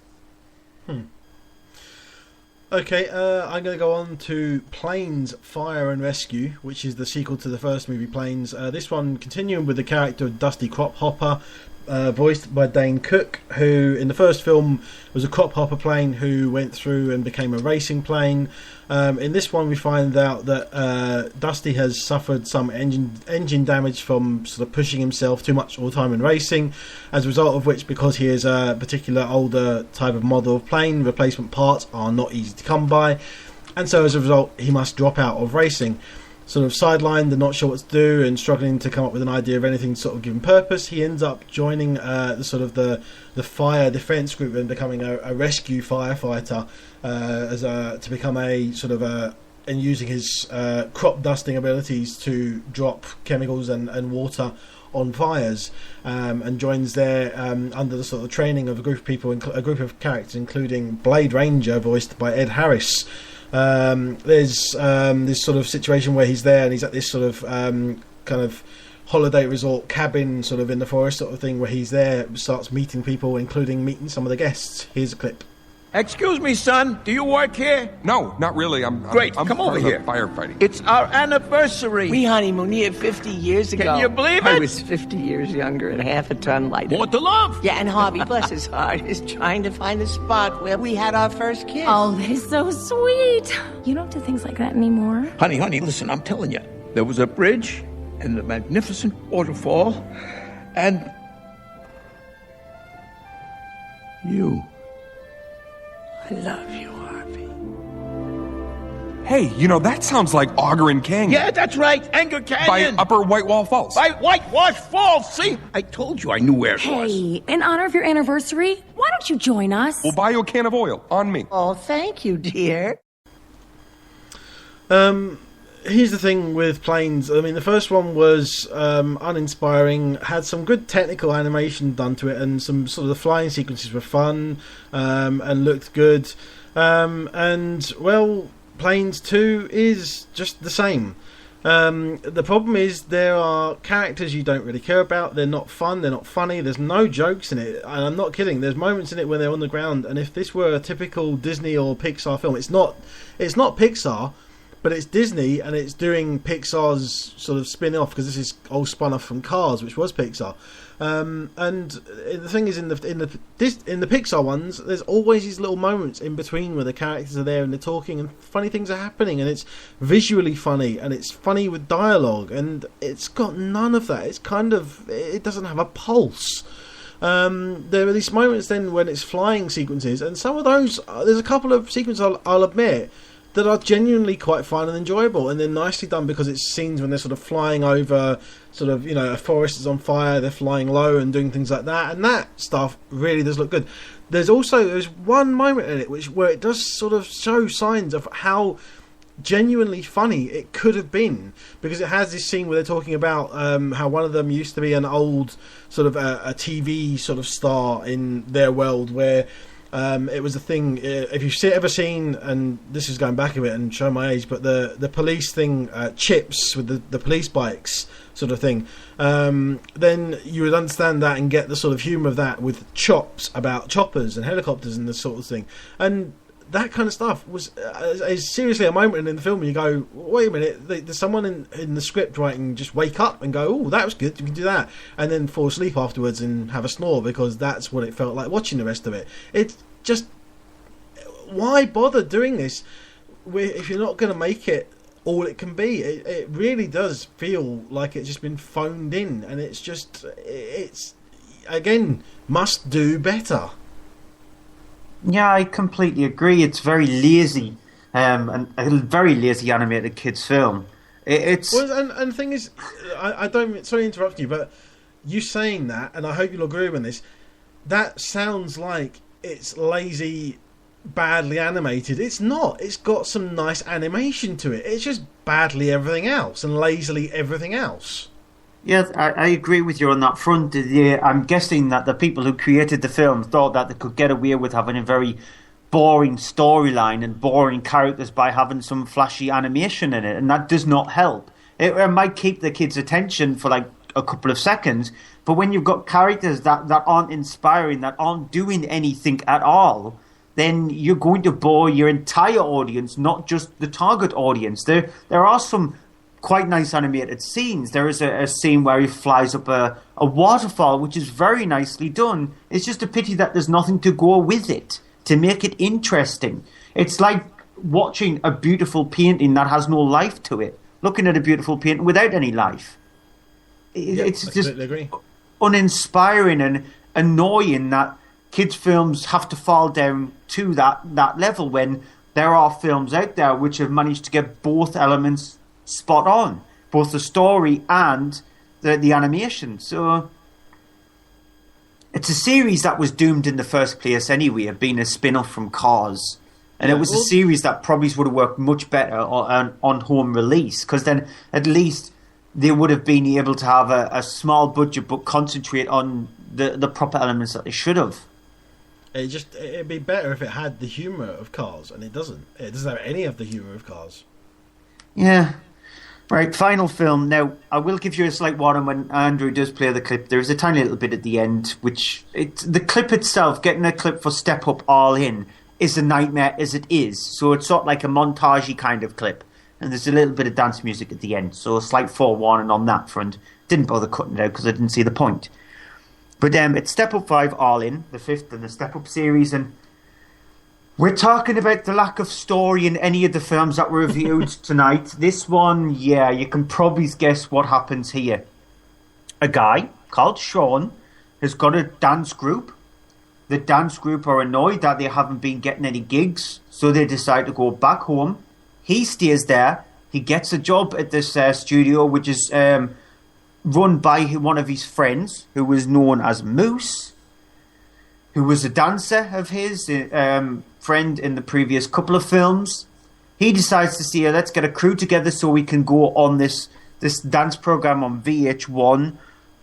[SPEAKER 10] Okay, I'm going to go on to Planes, Fire and Rescue, which is the sequel to the first movie, Planes. This one continuing with the character of Dusty Crophopper. voiced by Dane Cook, who in the first film was a crop hopper plane who went through and became a racing plane. In this one we find out that Dusty has suffered some engine damage from sort of pushing himself too much all the time in racing, as a result of which, because he is a particular older type of model of plane, replacement parts are not easy to come by, and so as a result he must drop out of racing. Sort of sidelined and not sure what to do and struggling to come up with an idea of anything to sort of give him purpose, he ends up joining the fire defence group and becoming a rescue firefighter to become a sort of and using his crop dusting abilities to drop chemicals and water on fires, and joins there under the sort of training of a group of people, a group of characters including Blade Ranger voiced by Ed Harris. There's this sort of situation where he's there and he's at this sort of kind of holiday resort cabin sort of in the forest sort of thing, where he's there, starts meeting people, including meeting some of the guests. Here's a clip.
[SPEAKER 2] Excuse me, son. Do you work here?
[SPEAKER 4] No, not really. I'm
[SPEAKER 2] come over here.
[SPEAKER 4] Firefighting.
[SPEAKER 2] It's our anniversary.
[SPEAKER 3] We honeymooned here 50 years ago.
[SPEAKER 2] Can you believe it?
[SPEAKER 3] I was 50 years younger and half a ton lighter.
[SPEAKER 2] More to love.
[SPEAKER 3] Yeah, and Harvey, bless his heart, is trying to find the spot where we had our first kiss.
[SPEAKER 7] Oh, that is so sweet. You don't do things like that anymore.
[SPEAKER 2] Honey, listen, I'm telling you. There was a bridge and a magnificent waterfall and you.
[SPEAKER 3] I love you, Harvey.
[SPEAKER 4] Hey, that sounds like Augerin Canyon.
[SPEAKER 2] Yeah, that's right. Anger Canyon.
[SPEAKER 4] By Upper Whitewall Falls.
[SPEAKER 2] By Whitewash Falls. See? I told you I knew where it was.
[SPEAKER 7] Hey, in honor of your anniversary, why don't you join us?
[SPEAKER 4] We'll buy you a can of oil. On me.
[SPEAKER 3] Oh, thank you, dear.
[SPEAKER 10] Here's the thing with planes. I mean, the first one was uninspiring, had some good technical animation done to it, and some sort of the flying sequences were fun and looked good. And, well, Planes 2 is just the same. The problem is there are characters you don't really care about. They're not fun, they're not funny, there's no jokes in it, and I'm not kidding. There's moments in it when they're on the ground, and if this were a typical Disney or Pixar film, it's not Pixar, but it's Disney, and it's doing Pixar's sort of spin-off, because this is all spun off from Cars, which was Pixar. And the thing is, in the Pixar ones, there's always these little moments in between where the characters are there and they're talking and funny things are happening, and it's visually funny and it's funny with dialogue, and it's got none of that. It's kind of, it doesn't have a pulse. There are these moments then when it's flying sequences, and some of those, there's a couple of sequences I'll admit that are genuinely quite fun and enjoyable, and they're nicely done because it's scenes when they're sort of flying over sort of, a forest is on fire, they're flying low and doing things like that, and that stuff really does look good. There's one moment in it where it does sort of show signs of how genuinely funny it could have been, because it has this scene where they're talking about how one of them used to be an old sort of a TV sort of star in their world, where it was a thing, if you've ever seen, and this is going back a bit and showing my age, but the police thing, Chips with the police bikes sort of thing, then you would understand that and get the sort of humour of that with Chops about choppers and helicopters and this sort of thing. And that kind of stuff is seriously a moment in the film where you go, wait a minute, there's someone in the script writing, just wake up and go, oh, that was good, you can do that, and then fall asleep afterwards and have a snore, because that's what it felt like watching the rest of it. It's just, why bother doing this if you're not going to make it all it can be? It really does feel like it's just been phoned in, and it's again, must do better.
[SPEAKER 11] Yeah, I completely agree. It's very lazy, and a very lazy animated kids film. And
[SPEAKER 10] the thing is, I don't. Sorry to interrupt you, but you saying that, and I hope you'll agree with this. That sounds like it's lazy, badly animated. It's not. It's got some nice animation to it. It's just badly everything else and lazily everything else.
[SPEAKER 11] Yeah, I agree with you on that front. I'm guessing that the people who created the film thought that they could get away with having a very boring storyline and boring characters by having some flashy animation in it, and that does not help. It might keep the kids' attention for like a couple of seconds, but when you've got characters that aren't inspiring, that aren't doing anything at all, then you're going to bore your entire audience, not just the target audience. There are some quite nice animated scenes. There is a scene where he flies up a waterfall, which is very nicely done. It's just a pity that there's nothing to go with it to make it interesting. It's like watching a beautiful painting that has no life to it. Looking at a beautiful painting without any life. It's just uninspiring and annoying that kids' films have to fall down to that level when there are films out there which have managed to get both elements spot on, both the story and the animation. So it's a series that was doomed in the first place anyway, of being a spin-off from Cars. And it was a series that probably would have worked much better on home release, because then at least they would have been able to have a small budget but concentrate on the proper elements that they should have.
[SPEAKER 10] It'd be better if it had the humour of Cars, and it doesn't. It doesn't have any of the humour of Cars.
[SPEAKER 11] Yeah. Right, final film. Now, I will give you a slight warning when Andrew does play the clip. There is a tiny little bit at the end, which... the clip itself, getting a clip for Step Up All In, is a nightmare as it is. So it's sort of like a montagey kind of clip. And there's a little bit of dance music at the end. So a slight forewarning on that front. Didn't bother cutting it out because I didn't see the point. But it's Step Up 5 All In, the fifth in the Step Up series. And we're talking about the lack of story in any of the films that were reviewed tonight. This one, yeah, you can probably guess what happens here. A guy called Sean has got a dance group. The dance group are annoyed that they haven't been getting any gigs, so they decide to go back home. He stays there. He gets a job at this studio, which is run by one of his friends, who was known as Moose, who was a dancer of his friend in the previous couple of films. He decides to say, let's get a crew together so we can go on this dance program on VH1,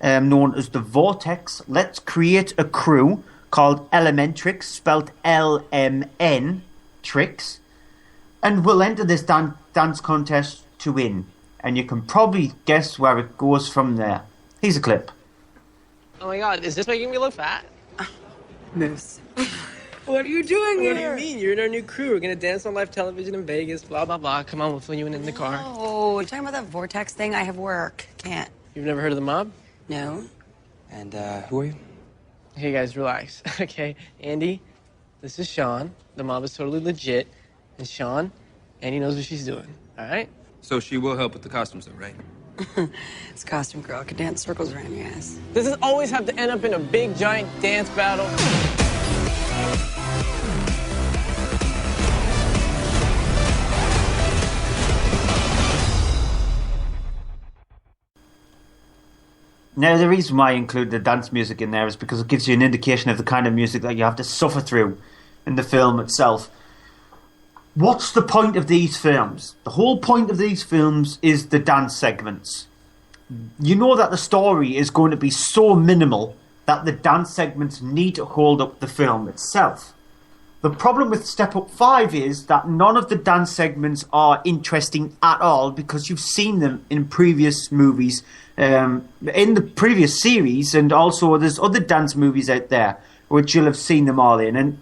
[SPEAKER 11] known as The Vortex. Let's create a crew called Elementrix, spelled LMN, Tricks, and we'll enter this dance contest to win. And you can probably guess where it goes from there. Here's a clip.
[SPEAKER 3] Oh my god, is this making me look fat?
[SPEAKER 5] Moose. What are you doing here?
[SPEAKER 3] What do you mean? You're in our new crew. We're gonna dance on live television in Vegas, blah, blah, blah. Come on, we'll fill you in the car.
[SPEAKER 5] Oh, you're talking about that Vortex thing? I have work. Can't.
[SPEAKER 3] You've never heard of the mob?
[SPEAKER 5] No.
[SPEAKER 12] And, who are you?
[SPEAKER 3] Hey guys, relax. Okay, Andy, this is Sean. The mob is totally legit. And Sean, Andy knows what she's doing, all right?
[SPEAKER 12] So she will help with the costumes, though, right?
[SPEAKER 5] This costume girl could dance circles around your ass.
[SPEAKER 3] Does this always have to end up in a big, giant dance battle?
[SPEAKER 11] Now, the reason why I include the dance music in there is because it gives you an indication of the kind of music that you have to suffer through in the film itself. What's the point of these films? The whole point of these films is the dance segments. You know that the story is going to be so minimal that the dance segments need to hold up the film itself. The problem with Step Up 5 is that none of the dance segments are interesting at all because you've seen them in previous movies, in the previous series, and also there's other dance movies out there which you'll have seen them all in. And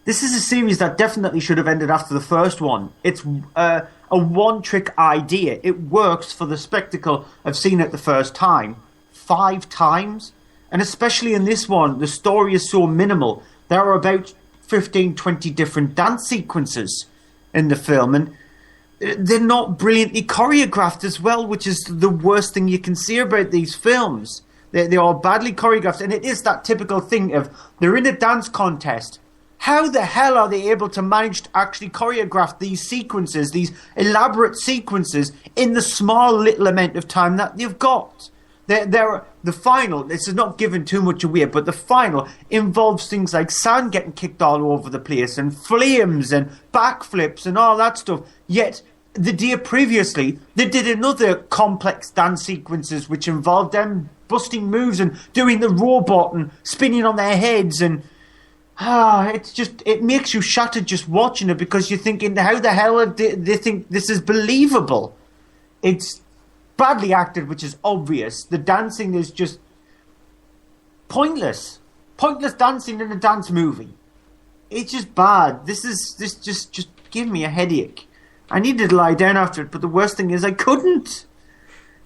[SPEAKER 11] this is a series that definitely should have ended after the first one. It's a one-trick idea. It works for the spectacle of seeing it the first time. 5 times. And especially in this one, the story is so minimal. There are about 15, 20 different dance sequences in the film. And they're not brilliantly choreographed as well, which is the worst thing you can say about these films. They are badly choreographed. And it is that typical thing of they're in a dance contest. How the hell are they able to manage to actually choreograph these sequences, these elaborate sequences, in the small little amount of time that they've got? The final, this is not giving too much away, but the final involves things like sand getting kicked all over the place and flames and backflips and all that stuff. Yet, the day previously, they did another complex dance sequences which involved them busting moves and doing the robot and spinning on their heads and... it makes you shattered just watching it because you're thinking, how the hell they think this is believable? It's badly acted, which is obvious. The dancing is just pointless. Pointless dancing in a dance movie. It's just bad. This just give me a headache. I needed to lie down after it, but the worst thing is I couldn't.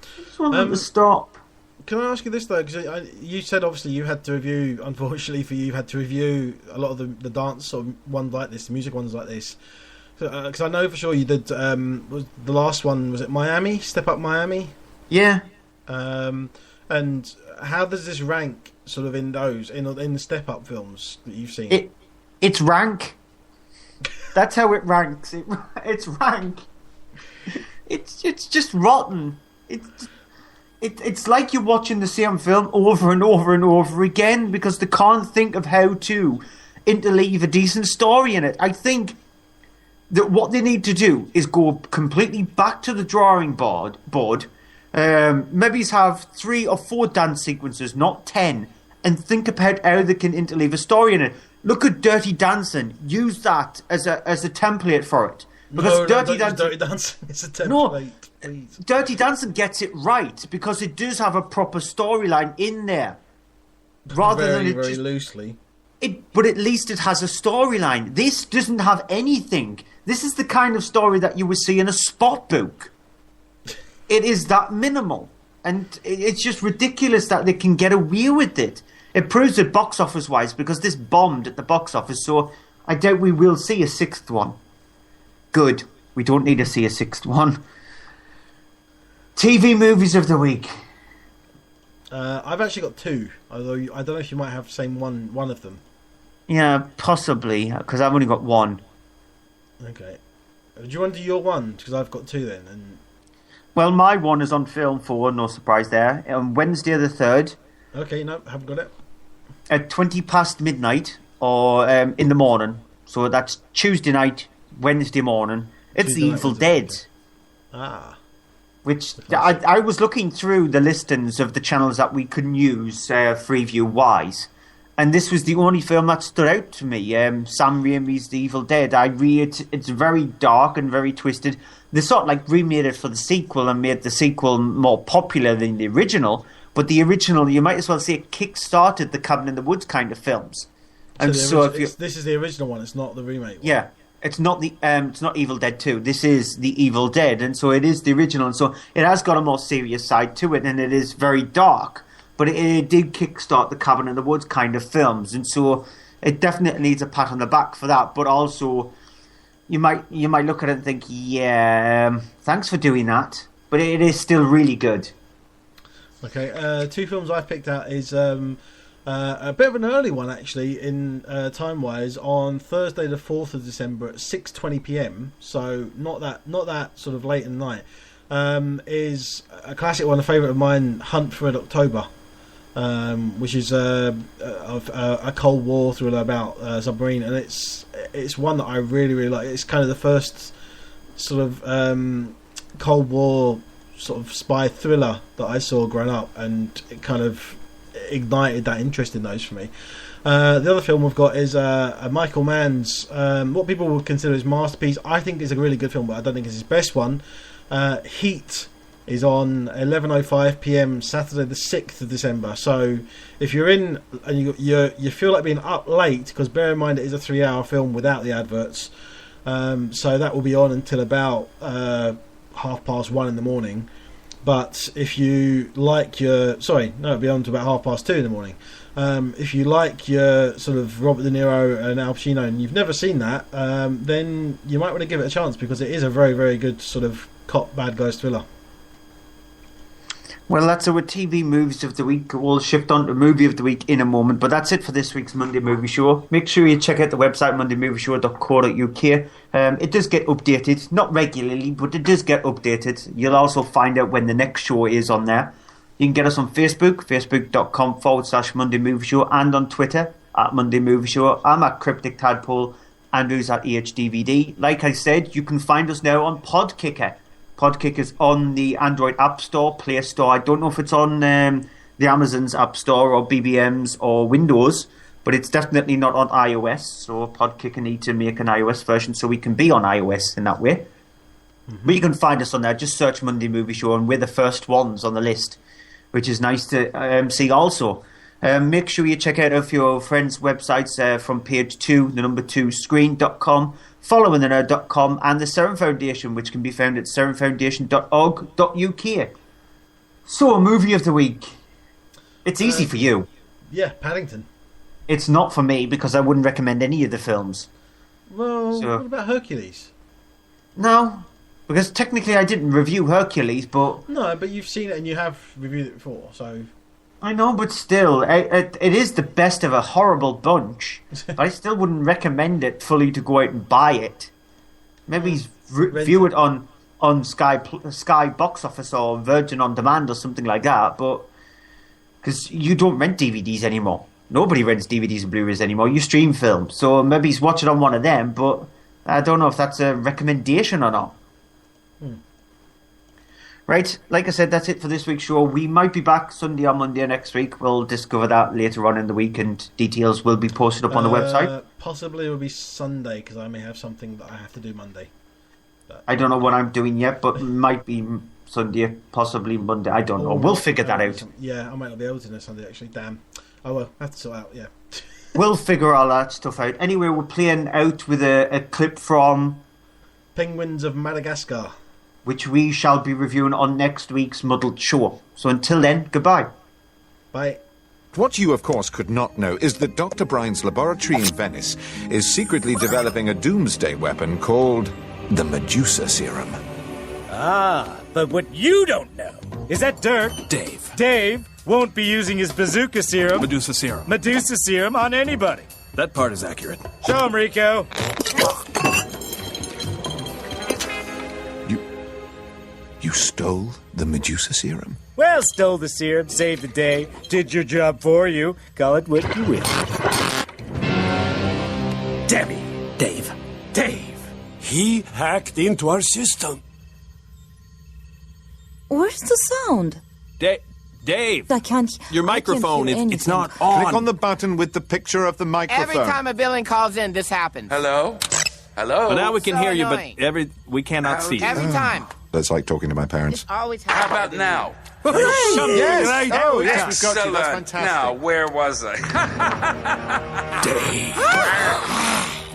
[SPEAKER 11] I just wanted to stop.
[SPEAKER 10] Can I ask you this though? Because you said obviously you had to review. Unfortunately for you, you had to review a lot of the dance sort of ones like this, the music ones like this. Because I know for sure you did. Was the last one? Was it Miami? Step Up Miami?
[SPEAKER 11] Yeah.
[SPEAKER 10] And how does this rank sort of in those in the Step Up films that you've seen?
[SPEAKER 11] It's rank. That's how it ranks. It's rank. It's just rotten. It's like you're watching the same film over and over and over again because they can't think of how to interleave a decent story in it. I think that what they need to do is go completely back to the drawing board. Maybe have 3 or 4 dance sequences, not 10, and think about how they can interleave a story in it. Look at Dirty Dancing. Use that as a template for it. Because Dirty
[SPEAKER 10] Dancing is a template. Please.
[SPEAKER 11] Dirty Dancing gets it right because it does have a proper storyline in there, rather than it
[SPEAKER 10] very
[SPEAKER 11] just,
[SPEAKER 10] loosely.
[SPEAKER 11] But at least it has a storyline. This doesn't have anything. This is the kind of story that you would see in a spot book. It is that minimal, and it's just ridiculous that they can get away with it. It proves it box office wise because this bombed at the box office, so I doubt we will see a 6th one. Good. We don't need to see a 6th one. TV movies of the week.
[SPEAKER 10] I've actually got 2, although I don't know if you might have the same one of them.
[SPEAKER 11] Yeah, possibly, because I've only got 1.
[SPEAKER 10] Okay. Do you want to do your one? Because I've got 2 then. And
[SPEAKER 11] well, my one is on film 4, no surprise there. On Wednesday the 3rd.
[SPEAKER 10] Okay, no, haven't got it.
[SPEAKER 11] At 20 past midnight, or in the morning. So that's Tuesday night, Wednesday morning. It's The Evil Dead.
[SPEAKER 10] Ah.
[SPEAKER 11] Which I was looking through the listings of the channels that we can use Freeview-wise, and this was the only film that stood out to me. Sam Raimi's The Evil Dead. It's very dark and very twisted. They sort of like remade it for the sequel and made the sequel more popular than the original, but the original, you might as well say, it kick-started the Cabin in the Woods kind of films. And so
[SPEAKER 10] this is the original one, it's not the remake one.
[SPEAKER 11] Yeah. It's not Evil Dead 2. This is The Evil Dead, and so it is the original, and so it has got a more serious side to it, and it is very dark. But it did kickstart the Cabin in the Woods kind of films, and so it definitely needs a pat on the back for that. But also, you might look at it and think, yeah, thanks for doing that. But it is still really good.
[SPEAKER 10] Okay, 2 films I've picked out is a bit of an early one actually in time-wise, on Thursday the 4th of December at 6:20 p.m. So not that sort of late in the night. Is a classic one, a favourite of mine, Hunt for Red October, which is a Cold War thriller about a submarine, and it's one that I really, really like. It's kind of the first sort of Cold War sort of spy thriller that I saw growing up, and it kind of ignited that interest in those for me. The other film we've got is a Michael Mann's, what people would consider his masterpiece. I think is a really good film, but I don't think it's his best one. Heat is on 11:05 p.m. Saturday the 6th of December. So if you're in and you feel like being up late, because bear in mind it is a 3-hour film without the adverts, so that will be on until about 1:30 in the morning. But if you like it'll be on to about 2:30 in the morning. If you like your sort of Robert De Niro and Al Pacino and you've never seen that, then you might want to give it a chance, because it is a very, very good sort of cop bad guys thriller.
[SPEAKER 11] Well, that's our TV movies of the week. We'll shift on to movie of the week in a moment, but that's it for this week's Monday Movie Show. Make sure you check out the website, mondaymovieshow.co.uk. It does get updated, not regularly, but it does get updated. You'll also find out when the next show is on there. You can get us on Facebook, facebook.com/Monday Movie Show, and on Twitter @Monday Movie Show. I'm at Cryptic Tadpole, Andrew's at EHDVD. Like I said, you can find us now on Podkicker. Podkicker's on the Android App Store, Play Store. I don't know if it's on the Amazon's App Store or BBM's or Windows, but it's definitely not on iOS. So Podkicker need to make an iOS version so we can be on iOS in that way. Mm-hmm. But you can find us on there. Just search Monday Movie Show, and we're the first ones on the list, which is nice to see also. Make sure you check out a few of our friends' websites from page 2, the number 2, screen.com, followingthenerd.com, and the Serum Foundation, which can be found at serumfoundation.org.uk. So, a movie of the week. It's easy for you.
[SPEAKER 10] Yeah, Paddington.
[SPEAKER 11] It's not for me, because I wouldn't recommend any of the films.
[SPEAKER 10] Well, what about Hercules?
[SPEAKER 11] No, because technically I didn't review Hercules, but...
[SPEAKER 10] No, but you've seen it and you have reviewed it before, so...
[SPEAKER 11] I know, but still, it is the best of a horrible bunch. But I still wouldn't recommend it fully to go out and buy it. Maybe view it on Sky Box Office or Virgin On Demand or something like that, but... Because you don't rent DVDs anymore. Nobody rents DVDs and Blu-rays anymore. You stream films. So maybe watch it on one of them, but I don't know if that's a recommendation or not. Right, like I said, that's it for this week's show. We might be back Sunday or Monday next week. We'll discover that later on in the week, and details will be posted up on the website.
[SPEAKER 10] Possibly it will be Sunday, because I may have something that I have to do Monday.
[SPEAKER 11] I don't know what I'm doing yet, but it might be Sunday, possibly Monday. I don't know. We'll figure that out.
[SPEAKER 10] Yeah, I might not be able to this Sunday, actually. Damn. Oh, well, I have to sort out, yeah.
[SPEAKER 11] We'll figure all that stuff out. Anyway, we're playing out with a clip from...
[SPEAKER 10] Penguins of Madagascar.
[SPEAKER 11] Which we shall be reviewing on next week's Muddled Show. So until then, goodbye.
[SPEAKER 10] Bye.
[SPEAKER 6] What you, of course, could not know is that Dr. Brine's laboratory in Venice is secretly developing a doomsday weapon called the Medusa Serum.
[SPEAKER 8] Ah, but what you don't know is that Dirk... Dave won't be using his bazooka serum...
[SPEAKER 13] Medusa Serum
[SPEAKER 8] on anybody.
[SPEAKER 13] That part is accurate.
[SPEAKER 8] Show him, Rico.
[SPEAKER 6] You stole the Medusa Serum?
[SPEAKER 8] Well, stole the serum, saved the day, did your job for you. Call it what you will. Debbie.
[SPEAKER 13] Dave.
[SPEAKER 8] He hacked into our system.
[SPEAKER 24] Where's the sound?
[SPEAKER 13] Dave.
[SPEAKER 24] I can't...
[SPEAKER 13] Your microphone, it's not on.
[SPEAKER 6] Click on the button with the picture of the microphone.
[SPEAKER 25] Every time a villain calls in, this happens.
[SPEAKER 13] Hello?
[SPEAKER 25] Well,
[SPEAKER 13] now we can hear you,
[SPEAKER 25] annoying.
[SPEAKER 13] but we cannot see you.
[SPEAKER 25] Every time.
[SPEAKER 6] That's like talking to my parents.
[SPEAKER 25] Always
[SPEAKER 26] How about now?
[SPEAKER 10] Yes!
[SPEAKER 25] Oh,
[SPEAKER 10] yes, we've got you. That's
[SPEAKER 26] Excellent.
[SPEAKER 10] fantastic.
[SPEAKER 26] Now, where was I?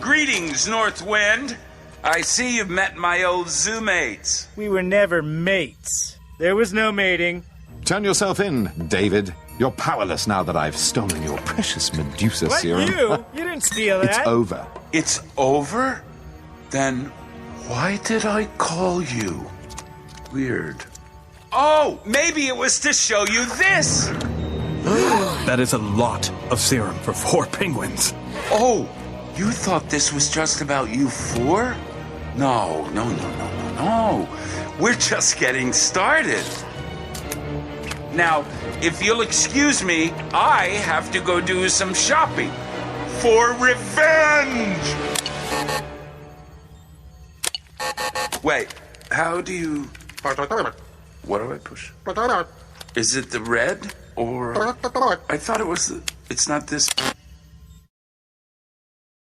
[SPEAKER 26] Greetings, North Wind. I see you've met my old zoo mates.
[SPEAKER 8] We were never mates. There was no mating.
[SPEAKER 6] Turn yourself in, David. You're powerless now that I've stolen your precious Medusa Serum.
[SPEAKER 8] You didn't steal that.
[SPEAKER 6] It's over.
[SPEAKER 26] It's over? Then why did I call you? Weird. Oh, maybe it was to show you this.
[SPEAKER 13] That is a lot of serum for 4 penguins.
[SPEAKER 26] Oh, you thought this was just about you 4? No. We're just getting started. Now, if you'll excuse me, I have to go do some shopping. For revenge! Wait, how do you... What do I push? Is it the red? Or... I thought it was the... It's not this...